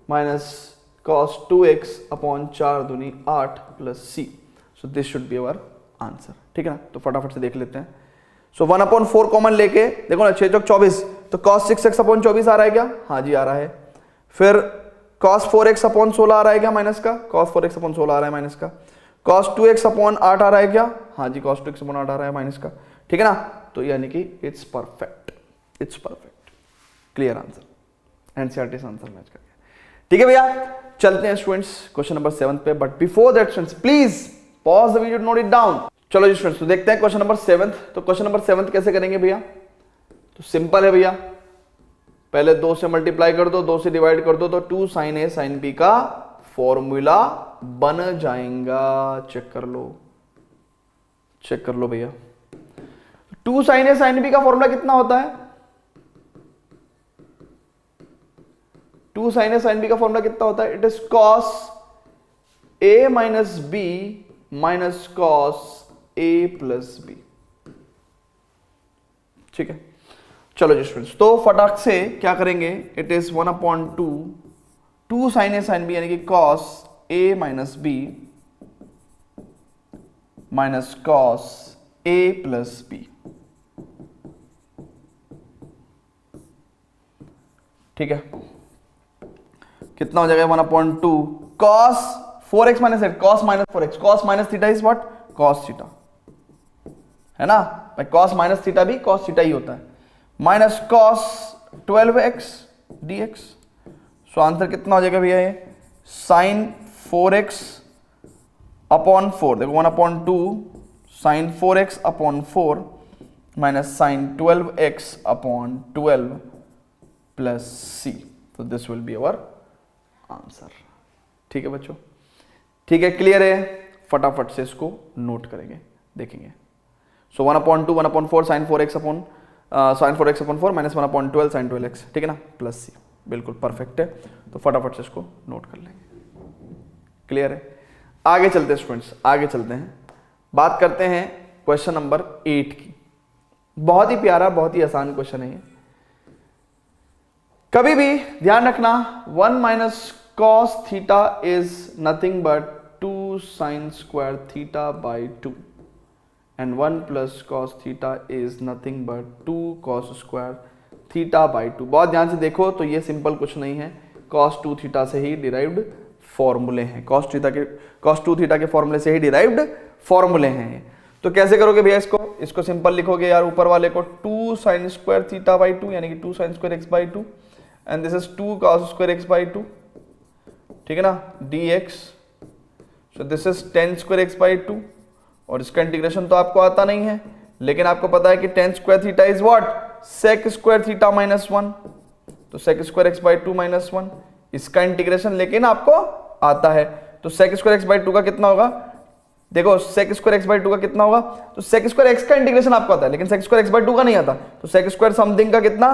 माइनस cos 2x अपॉन 4 दूनी 8 plus c। So this should be our answer, ठीक है ना। तो फटाफट से देख लेते हैं। सो 1/4 कॉमन लेके देखो ना, 6 चौक 24, तो cos 6x अपॉन 24 आ रहा है क्या, हाँ जी आ रहा है। फिर cos 4x अपॉन 16 आ रहा है क्या माइनस का, cos 4x अपॉन 16 आ रहा है माइनस का। cos 2x अपॉन 8 आ रहा है क्या, हाँ जी cos 2x अपॉन 8 आ रहा है माइनस का, ठीक है ना। तो यानी कि it's perfect, it's perfect, clear answer, NCERT से आंसर मैच कर गया, ठीक है भैया। चलते हैं स्टूडेंट्स क्वेश्चन नंबर 7 पे, but before that students please pause the video, note it down. चलो जी स्टूडेंट्स, तो देखते हैं क्वेश्चन नंबर 7। तो क्वेश्चन नंबर 7 कैसे करेंगे भैया, तो सिंपल है भैया, पहले 2 से मल्टीप्लाई कर दो, 2 से डिवाइड कर दो, तो 2 sin a sin b का फॉर्मूला बन जाएगा। चेक कर लो, चेक कर लो भैया, 2 sin a sin b का फॉर्मूला कितना होता है, 2 sin a sin b का फॉर्मूला कितना होता है, it is cos a minus b minus cos a plus b, ठीक है, चलो जी स्टूडेंट्स, तो फटाक से क्या करेंगे, it is 1/2 2 sin a sin b यानी कि cos a minus B minus cos a plus B, ठीक है, कितना हो जाएगा 1/2 cos 4x minus 8 cos minus 4x cos minus theta is what cos theta, है ना भाई, cos माइनस थीटा भी cos थीटा ही होता है, minus cos 12x dx। So answer कितना हो जाएगा भैया, ये sin 4x अपॉन 4, देखो 1/2 sin 4x upon 4 minus sin 12x upon 12 plus c, तो this will be our answer. ठीक है बच्चों, ठीक है, क्लियर है, फटाफट से इसको नोट करेंगे, देखेंगे। सो 1/2 1/4 sin 4x upon sin 4x upon 4 minus 1/12 sin 12x, ठीक है ना, प्लस c, बिल्कुल परफेक्ट है, तो फटाफट से इसको नोट कर लेंगे। क्लियर है, आगे चलते हैं स्टूडेंट्स, आगे चलते हैं, बात करते हैं क्वेश्चन नंबर 8 की। बहुत ही प्यारा, बहुत ही आसान क्वेश्चन है ये। कभी भी ध्यान रखना 1 minus cos theta is nothing but 2 sign square theta by 2 and 1 plus cos theta is nothing but 2 cos square theta by 2। बहुत ध्यान से देखो, तो ये सिंपल कुछ नहीं है, कॉस 2 थीटा से ही डिराइव्ड फॉर्मूले हैं, कॉस 2 थीटा के फॉर्मूले से ही डिराइव्ड फॉर्मूले हैं। तो कैसे करोगे भैया इसको सिंपल लिखोगे यार, ऊपर वाले को 2 साइन स्क्वायर थीटा बाई 2 यानी कि 2 sign square x by 2 and this is 2 cos square x by 2, ठीक है ना, dx। So this is 10 square x by 2, और इसका इंटीग्रेशन तो आपको आता नहीं है, लेकिन आपको पता है कि 10 square theta is what sec square theta minus 1, तो sec square x by 2 minus 1, इसका इंटीग्रेशन लेकिन आपको आता है, तो sec स्क्वायर एक्स बाई 2 का कितना होगा, देखो sec स्क्वायर एक्स बाई 2 का कितना होगा, तो sec स्क्वायर एक्स का इंटीग्रेशन आपको आता है, लेकिन sec स्क्वायर एक्स बाई 2 का नहीं आता, तो sec स्क्वायर समथिंग का कितना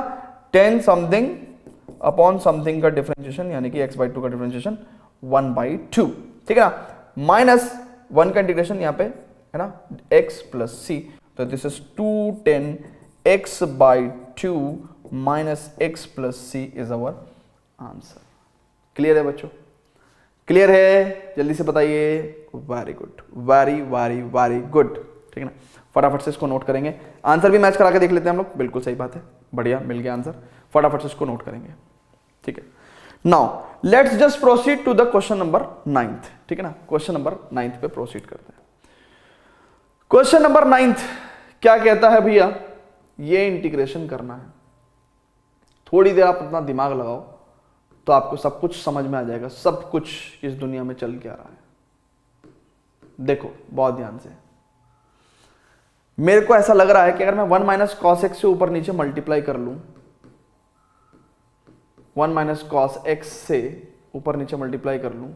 10 समथिंग अपॉन समथिंग का डिफरेंशिएशन यानी कि x बाई 2 का डिफरेंशिएशन 1/2, ठीक है ना, माइनस 1 का इंटीग्रेशन यहाँ पे है ना x प्लस c, तो this is 210 x by 2 minus x plus c is our answer. Clear है बच्चों, क्लियर है, जल्दी से बताइए। Very good, very very very good, ठीक है ना, फटाफट से इसको नोट करेंगे, आंसर भी मैच करा के देख लेते हैं हम लोग, बिल्कुल सही बात है, बढ़िया मिल गया आंसर, फटाफट से इसको नोट करेंगे, ठीक है। Now let's just proceed to the question number 9th, ठीक है ना, क्वेश्चन नंबर 9th पे प्रोसीड करते हैं। क्वेश्चन नंबर 9th क्या कहता है भैया, ये इंटीग्रेशन करना है, थोड़ी देर आप अपना दिमाग लगाओ तो आपको सब कुछ समझ में आ जाएगा, सब कुछ इस दुनिया में चल क्या रहा है। देखो बहुत ध्यान से, मेरे को ऐसा लग रहा है कि अगर मैं 1 माइनस कॉस एक्स से ऊपर नीचे मल्टीप्लाई कर लूं, 1 माइनस कॉस एक्स से ऊपर नीचे मल्टीप्लाई कर लूं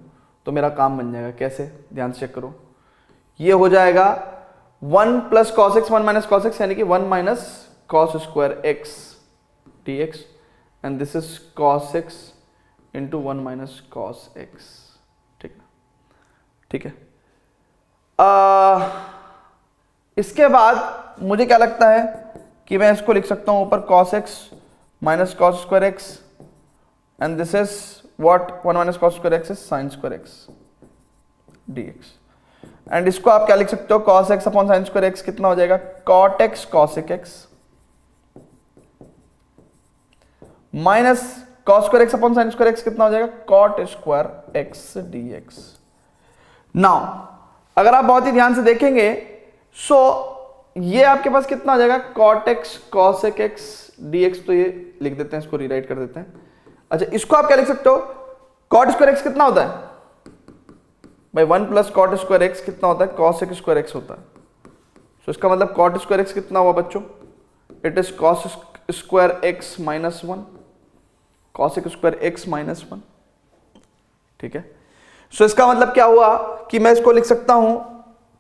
तो मेरा काम बन जाएगा। कैसे, ध्यान से चेक करो, ये हो जाएगा 1 plus cos x 1 minus cos x यानी कि 1 minus cos square x dx and this is cos x into 1 minus cos x, ठीक है, ठीक है। इसके बाद मुझे क्या लगता है कि मैं इसको लिख सकता हूं ऊपर cos x minus cos square x and this is what 1 minus cos square x is sine square x dx and इसको आप क्या लिख सकते हो, cos x upon sine square x कितना हो जाएगा, cot x cosec x minus cos square x upon sine square x कितना हो जाएगा, cot square x dx। Now अगर आप बहुत ही ध्यान से देखेंगे सो ये आपके पास कितना हो जाएगा, cot x cosec x dx, तो ये लिख देते हैं, इसको रीराइट कर देते हैं। अच्छा इसको आप क्या लिख सकते हो, cot स्क्वायर x कितना होता है भाई, 1 प्लस कॉट स्क्वायर एक्स कितना होता है, cosec स्क्वायर एक्स होता है। तो इसका मतलब cot स्क्वायर एक्स कितना हुआ बच्चों, it is cos square x minus 1, cosec square x minus 1, ठीक है। सो इसका मतलब क्या हुआ कि मैं इसको लिख सकता हूं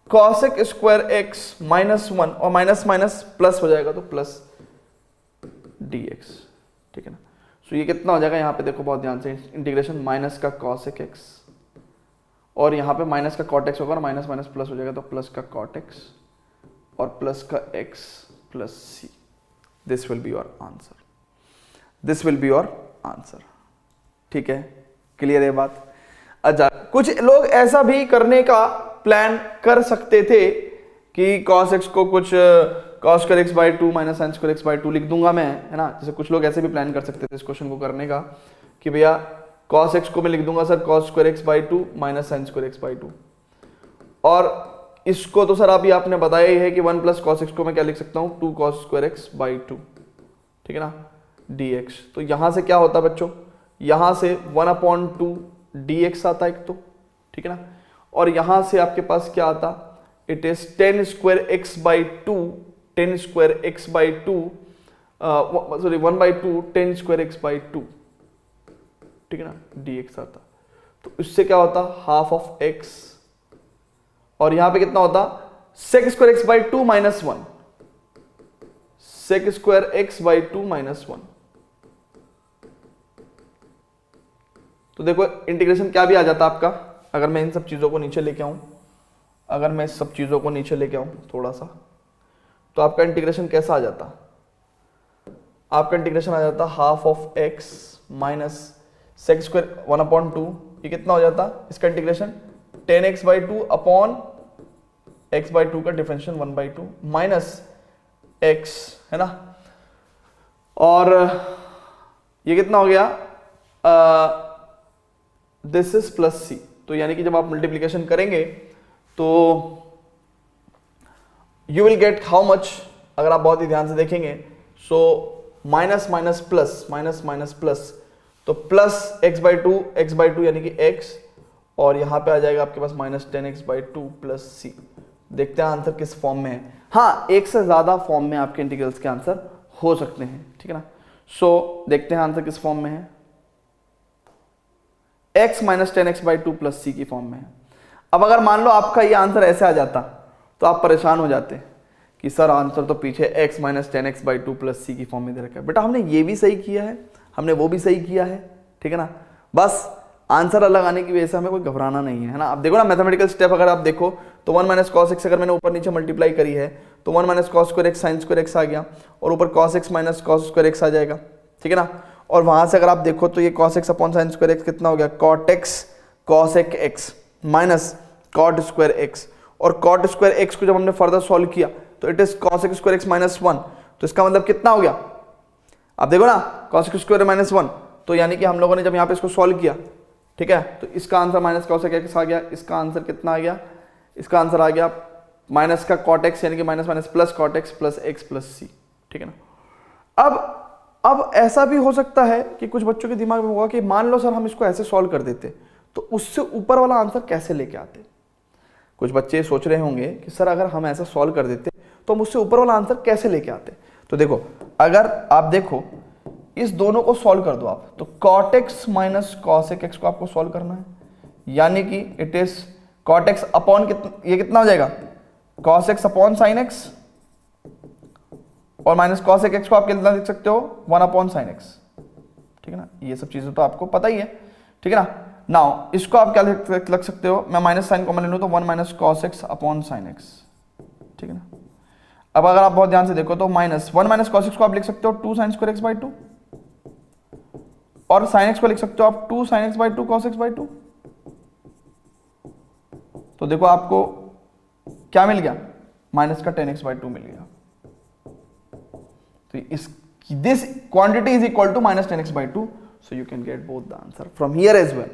cosec स्क्वायर एक्स माइनस 1 और माइनस माइनस प्लस हो जाएगा तो प्लस dx, ठीक है ना। सो ये कितना हो जाएगा, यहां पे देखो बहुत ध्यान से, इंटीग्रेशन माइनस का cosec एक्स और यहाँ पे माइनस का cot x होगा और माइनस माइनस प्लस हो जाएगा तो प्लस का cot x और प्लस का x plus c this will be your answer, this will be your answer. ठीक है, क्लियर है बात? अच्छा, कुछ लोग ऐसा भी करने का प्लान कर सकते थे कि cos x को कुछ cos square x by 2 minus sin square x by 2 लिख दूंगा मैं, है ना। जैसे कुछ लोग ऐसे भी प्लान कर सकते थे इस क्वेश्चन को करने का कि भैया cos x को मैं लिख दूंगा sir cos square x by 2 minus sin square x by 2, और इसको तो सर अभी आपने बताया ही है कि 1 प्लस cos x को मैं क्या लिख सकता हूँ 2 cos स्क्वायर x बाई 2, ठीक है ना, dx। तो यहां से क्या होता है बच्चों, यहां से 1/2 dx आता एक तो, ठीक है ना, और यहां से आपके पास क्या आता, it is 10 square x by 2, 10 square x by 2, sorry 1/2 10 square x by 2, ठीक है ना, dx आता। तो इससे क्या होता, हाफ ऑफ x, और यहां पे कितना होता sec square x by 2 minus 1, sec square x by 2 minus 1। तो देखो इंटीग्रेशन क्या भी आ जाता आपका, अगर मैं इन सब चीजों को नीचे लेके आऊं, अगर मैं इस सब चीजों को नीचे लेके आऊं थोड़ा सा, तो आपका इंटीग्रेशन कैसा आ जाता, आपका इंटीग्रेशन आ जाता half of x minus sec square 1/2, ये कितना हो जाता इसका इंटीग्रेशन 10x by 2 upon x by 2 का डिफरेंशियल 1/2 माइनस x, है ना, और ये कितना हो गया, दिस इज प्लस सी। तो यानी कि जब आप मल्टीप्लीकेशन करेंगे तो you will get how much, अगर आप बहुत ही ध्यान से देखेंगे, so minus minus plus, minus minus plus, तो प्लस x बाई 2 यानी कि x, और यहां पे आ जाएगा आपके पास माइनस 10x बाई 2 प्लस सी। देखते हैं आंसर किस फॉर्म में है। हाँ, एक से ज्यादा फॉर्म में आपके इंटीग्रल्स के आंसर हो सकते हैं, ठीक है ना। सो देखते हैं आंसर किस फॉर्म में है, x minus 10x by 2 plus C की फॉर्म में है। अब अगर मान लो आपका ये आंसर ऐसे आ जाता तो आप परेशान हो जाते कि सर आंसर तो पीछे x minus 10x by 2 plus C की फॉर्म में दे रखा है। बेटा हमने ये भी सही किया है, हमने वो भी सही किया है, ठीक है ना, बस आंसर अलग आने की वजह से हमें कोई घबराना नहीं है, है ना। अब देखो ना मैथमेटिकल स्टेप अगर आप देखो तो 1 माइनस कॉस एक्स अगर मैंने ऊपर नीचे मल्टीप्लाई करी है तो 1 minus cos square x sine square x आ गया, और ऊपर cos x minus cos square x आ जाएगा, ठीक है ना। और वहां से अगर आप देखो तो ये cos x upon sine square x कितना हो गया, cot x cos x minus cot square x, और कॉट स्क्वायर एक्स को जब हमने फर्दर सॉल्व किया तो it is cos x square x minus 1। तो इसका मतलब कितना हो गया, आप देखो ना कॉस एक्स स्क्वायर माइनस 1, तो यानी कि हम लोगों ने जब यहाँ पे इसको सॉल्व किया, ठीक है, तो इसका आंसर माइनस कॉस एक्स आ गया, इसका आंसर कितना आ गया, इसका आंसर आ गया माइनस का कॉट एक्स यानी कि minus minus plus cot x plus x plus C, ठीक है ना। अब ऐसा भी हो सकता है कि कुछ बच्चों के दिमाग में होगा कि मान लो सर हम इसको ऐसे सॉल्व कर देते तो उससे ऊपर वाला आंसर कैसे लेके आते। कुछ बच्चे सोच रहे होंगे कि सर अगर हम ऐसा सॉल्व कर देते तो हम उससे ऊपर वाला आंसर कैसे लेके आते। तो देखो अगर आप देखो इस दोनों को सॉल्व कर दो आप, तो cot x minus cos x को आपको सॉल्व करना है, यानी कि it is cot x upon ये कितना हो जाएगा cos x upon sine x, और माइनस कॉस एक्स को आप कितना लिख सकते हो 1 अपॉन साइन एक्स, ठीक है ना। ये सब चीजें तो आपको पता ही है, ठीक है ना। नाउ इसको आप क्या लग सकते हो, मैं माइनस साइन कॉमन ले लूं तो 1 minus cos x upon sine x, ठीक है ना। अब अगर आप बहुत ध्यान से देखो तो माइनस 1 माइनस कॉस एक्स को आप लिख सकते हो 2 साइन स्क्वायर एक्स बाई 2, और साइन एक्स को लिख सकते हो आप 2 sine x by 2 cos x by 2। तो देखो आपको क्या मिल गया, माइनस का 10x बाई 2 मिल गया। तो this quantity is equal to minus 10x by 2, so you can get both the answer from here as well.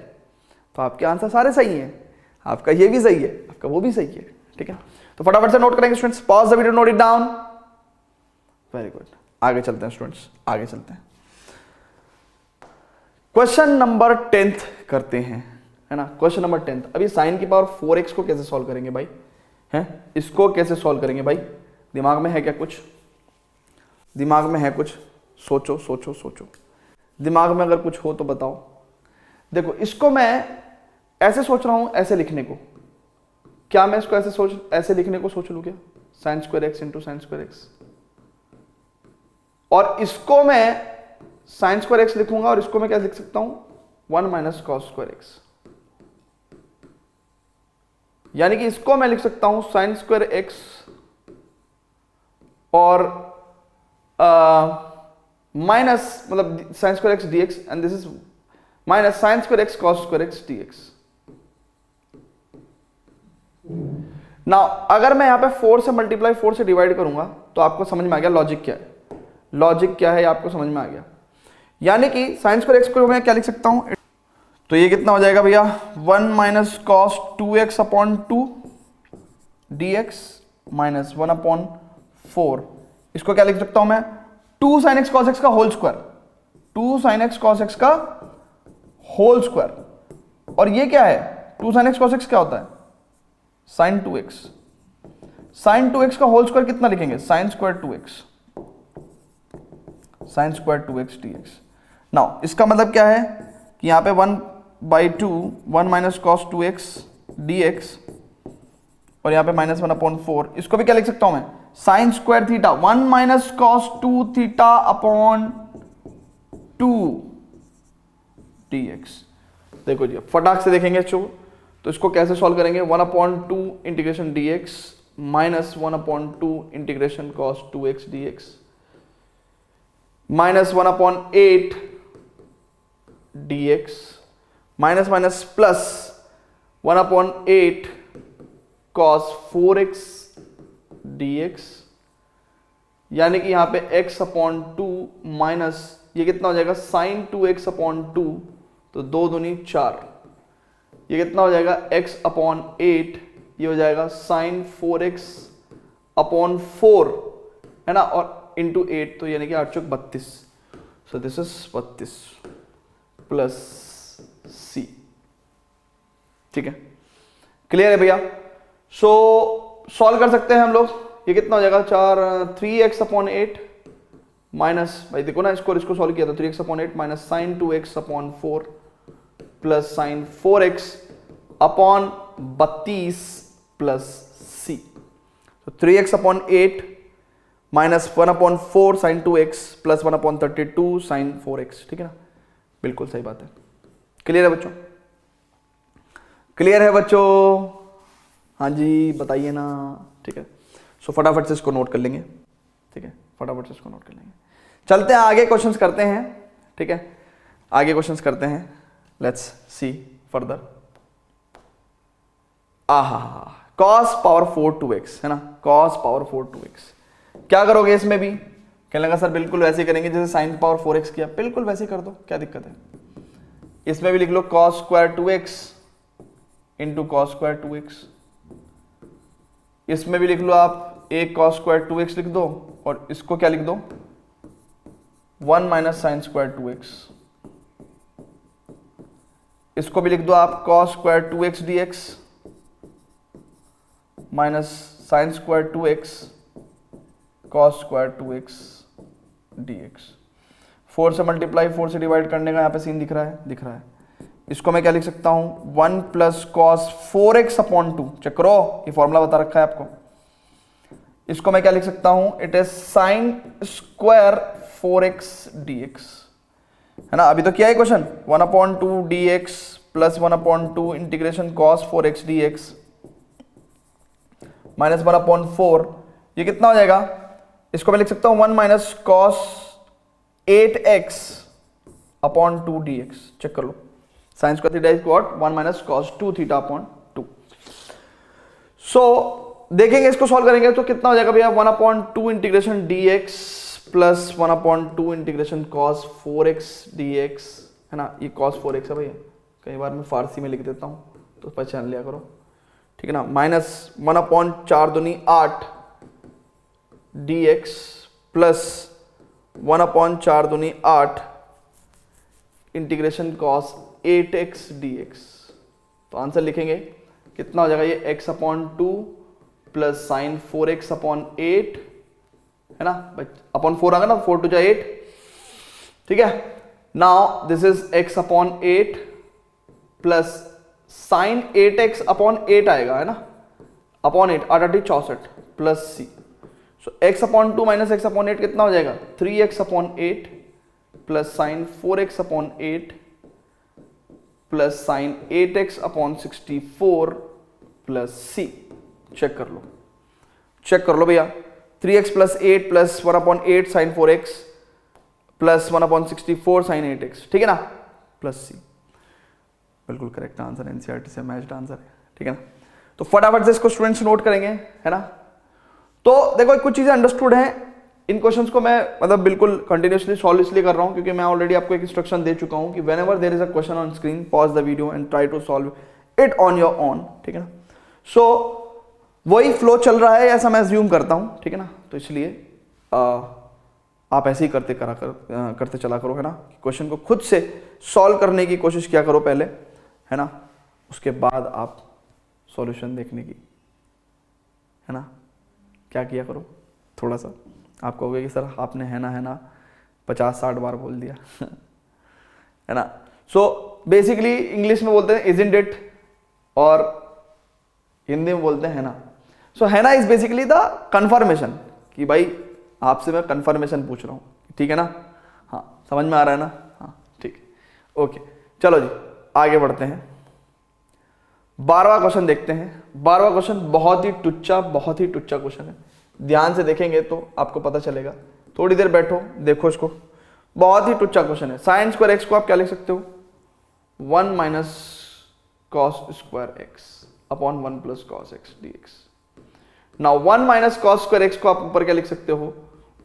तो आपके आंसर सारे सही हैं, आपका ये भी सही है, आपका वो भी सही है, ठीक है। तो फटाफट से नोट करेंगे students, pause the video, note it down. Very good, आगे चलते हैं स्टूडेंट्स, आगे चलते हैं। क्वेश्चन नंबर 10th करते हैं, है ना। क्वेश्चन नंबर 10th, अभी साइन की पावर 4x को कैसे सॉल्व करेंगे भाई, हैं इसको कैसे सॉल्व करेंगे भाई, दिमाग में है क्या कुछ, दिमाग में है कुछ, सोचो सोचो सोचो, दिमाग में अगर कुछ हो तो बताओ। देखो इसको मैं ऐसे सोच रहा हूं, ऐसे लिखने को, क्या मैं इसको ऐसे लिखने को सोच लूं क्या, sign square x into sign square x, और इसको मैं साइन स्क्वायर एक्स लिखूंगा, और इसको मैं क्या लिख सकता हूं 1 माइनस कॉस स्क्वायर एक्स, यानी कि इसको मैं लिख सकता हूं साइन स्क्वायर एक्स और माइनस मतलब sign square x D x and this is minus sign square x cos square x D x. ना अगर मैं यहां पे 4 से मल्टीप्लाई 4 से डिवाइड करूंगा तो आपको समझ में आ गया लॉजिक क्या है, लॉजिक क्या है आपको समझ में आ गया। यानी कि साइन स्क्वायर एक्स को मैं क्या लिख सकता हूं, तो ये कितना हो जाएगा भैया 1 minus cos 2x upon 2 dx minus 1 upon 4, इसको क्या लिख सकता हूं मैं 2 sin x cos x का whole square, 2 sin x cos x का होल स्क्वायर। और ये क्या है 2 sin x cos x क्या होता है sin 2x, sin 2x का होल स्क्वायर कितना लिखेंगे sin square 2x, sin square 2x dx। Now इसका मतलब क्या है कि यहां पे 1/2 1 माइनस कॉस 2x dx और यहां पे माइनस 1 अपॉन 4, इसको भी क्या लिख सकता हूं मैं sign square theta 1 minus cos 2 theta upon 2 dx। देखो जी फटाक से देखेंगे तो इसको कैसे सॉल्व करेंगे 1 upon 2 integration dx minus 1 upon 2 integration cos 2x dx minus 1 upon 8 dx minus minus plus 1 upon 8 cos 4x dx, यानी कि यहां पे x अपॉन 2 माइनस ये कितना हो जाएगा sin 2x अपॉन 2, तो 2 दूनी 4, ये कितना हो जाएगा x अपॉन 8, ये हो जाएगा sin 4x अपॉन 4 है ना, और इंटू 8 तो यानी कि 8 चौक 32, सो दिस इज 32 प्लस c। ठीक है, क्लियर है भैया। सो सॉल्व कर सकते हैं हम लोग, ये कितना हो जाएगा 3x अपॉन 8 माइनस, भाई देखो ना इसको सॉल्व किया था 3x upon 8 minus sine 2x upon 4 plus sine 4x upon 32 plus c। तो 3x upon 8 minus 1 upon 4 sine 2x plus 1 upon 32 sine 4x। ठीक है ना, बिल्कुल सही बात है। क्लियर है बच्चों, क्लियर है बच्चों, हाँ जी बताइए ना। ठीक है, सो फटाफट से इसको नोट कर लेंगे। ठीक है, फटाफट से इसको नोट कर लेंगे। चलते हैं आगे क्वेश्चंस करते हैं। ठीक है, आगे क्वेश्चंस करते हैं, लेट्स सी फर्दर। आहा cos पावर 4 2x है ना, cos पावर 4 2x क्या करोगे इसमें भी, कहने लगा सर बिल्कुल वैसे ही करेंगे जैसे sin पावर 4x किया, बिल्कुल वैसे ही कर दो, क्या दिक्कत है। इसमें भी लिख लो cos square 2x into cos square 2x, इसमें भी लिख लो आप एक cos स्क्वायर 2x लिख दो और इसको क्या लिख दो 1 माइनस साइन स्क्वायर 2x, इसको भी लिख दो आप cos square 2x dx minus sine square 2x cos square 2x dx। 4 से मल्टीप्लाई 4 से डिवाइड करने का यहाँ पे सीन दिख रहा है। इसको मैं क्या लिख सकता हूं 1 plus cos 4x upon 2, check करो ये फॉर्मूला बता रखा है आपको। इसको मैं क्या लिख सकता हूं, it is sine square 4x dx है ना। अभी तो क्या है question 1 upon 2 dx plus 1 upon 2 integration cos 4x dx minus 1 upon 4, ये कितना हो जाएगा, इसको मैं लिख सकता हूं 1 minus cos 8x upon 2 dx, check कर लो sine square theta is what 1 minus cos 2 theta upon 2। So देखेंगे इसको सॉल्व करेंगे तो कितना हो जाएगा भैया 1 upon 2 integration dx plus 1 upon 2 integration cos 4x dx है ना, ये cos 4x है भैया, कई बार मैं फारसी में लिख देता हूं तो पहचान लिया करो। ठीक है ना, माइनस 1 अपॉन 4 दूनी 8 dx प्लस 1 अपॉन 4 दूनी 8 इंटीग्रेशन cos 8x dx, तो आंसर लिखेंगे कितना हो जाएगा ये x upon 2 plus sine 4x upon 8 है ना, अपॉन 4 आ गया ना, 4 टू जा 8। ठीक है, now this is x upon 8 plus sine 8x upon 8 आएगा है ना, upon 8 8 64 plus c। So x upon 2 minus x upon 8 कितना हो जाएगा 3x upon 8 plus sine 4x upon 8 plus sine 8x upon 64 plus c। Check कर लो भैया, 3x plus 8 plus 1/8 sine 4x plus 1/64 sine 8x, ठीक है ना, प्लस सी। बिल्कुल करेक्ट आंसर, एनसीईआरटी से मैच्ड आंसर है, ठीक है ना। तो फटाफट से इसको स्टूडेंट्स नोट करेंगे, है ना। तो देखो कुछ चीजें अंडरस्टूड हैं, इन क्वेश्चंस को मैं मतलब बिल्कुल कंटिन्यूसली सॉल्व इसलिए कर रहा हूं क्योंकि मैं ऑलरेडी आपको एक इंस्ट्रक्शन दे चुका हूं कि whenever there is a question on screen, pause the video and try to solve it on your own, ठीक है ना। सो वही फ्लो चल रहा है ऐसा मैं अज्यूम करता हूं, ठीक है ना। तो इसलिए आप ऐसे ही करते चला करो, है ना। क्वेश्चन को खुद से सॉल्व करने की कोशिश किया करो पहले, है ना, उसके बाद आप सॉल्यूशन देखने की, है ना, क्या किया करो। थोड़ा सा आप कहोगे कि सर आपने है ना 50-60 बार बोल दिया है ना। सो बेसिकली इंग्लिश में बोलते हैं इजंट इट, और हिंदी में बोलते हैं ना। सो है ना इज बेसिकली द कंफर्मेशन कि भाई आपसे मैं कंफर्मेशन पूछ रहा हूं, ठीक है ना। हाँ समझ में आ रहा है ना, हाँ ठीक है, ओके। चलो जी आगे बढ़ते हैं, 12वां क्वेश्चन देखते हैं। 12वां क्वेश्चन बहुत ही टुच्चा क्वेश्चन है, ध्यान से देखेंगे तो आपको पता चलेगा। थोड़ी देर बैठो देखो इसको, बहुत ही टुच्चा क्वेश्चन है। साइन स्क्वायर एक्स को आप क्या लिख सकते हो, 1 minus cos square x upon 1 plus cos x dx। Now 1 minus cos square x को आप ऊपर क्या लिख सकते हो,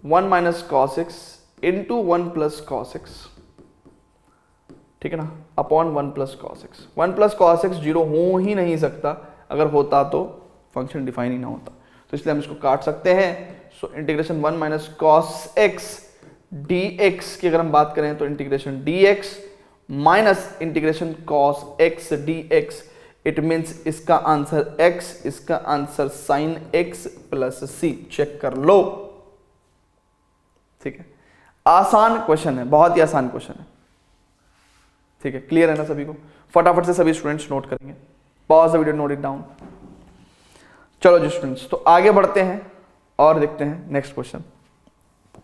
1 minus cos x into 1 plus cos x, ठीक है ना, upon 1 plus cos x. 1 plus cos x zero हो ही नहीं सकता, अगर होता तो फंक्शन डिफाइन ही ना होता, तो इसलिए हम इसको काट सकते हैं। So integration 1 minus cos x dx की अगर हम बात करें तो integration dx minus integration cos x dx, it means इसका आंसर x, इसका answer sine x plus c। Check कर लो, ठीक है। आसान क्वेश्चन है, बहुत ही आसान क्वेश्चन है, ठीक है। क्लियर है ना सभी को, फटाफट से सभी स्टूडेंट्स नोट करेंगे, pause the video, note it down. चलो जी स्टूडेंट्स, तो आगे बढ़ते हैं और देखते हैं नेक्स्ट क्वेश्चन।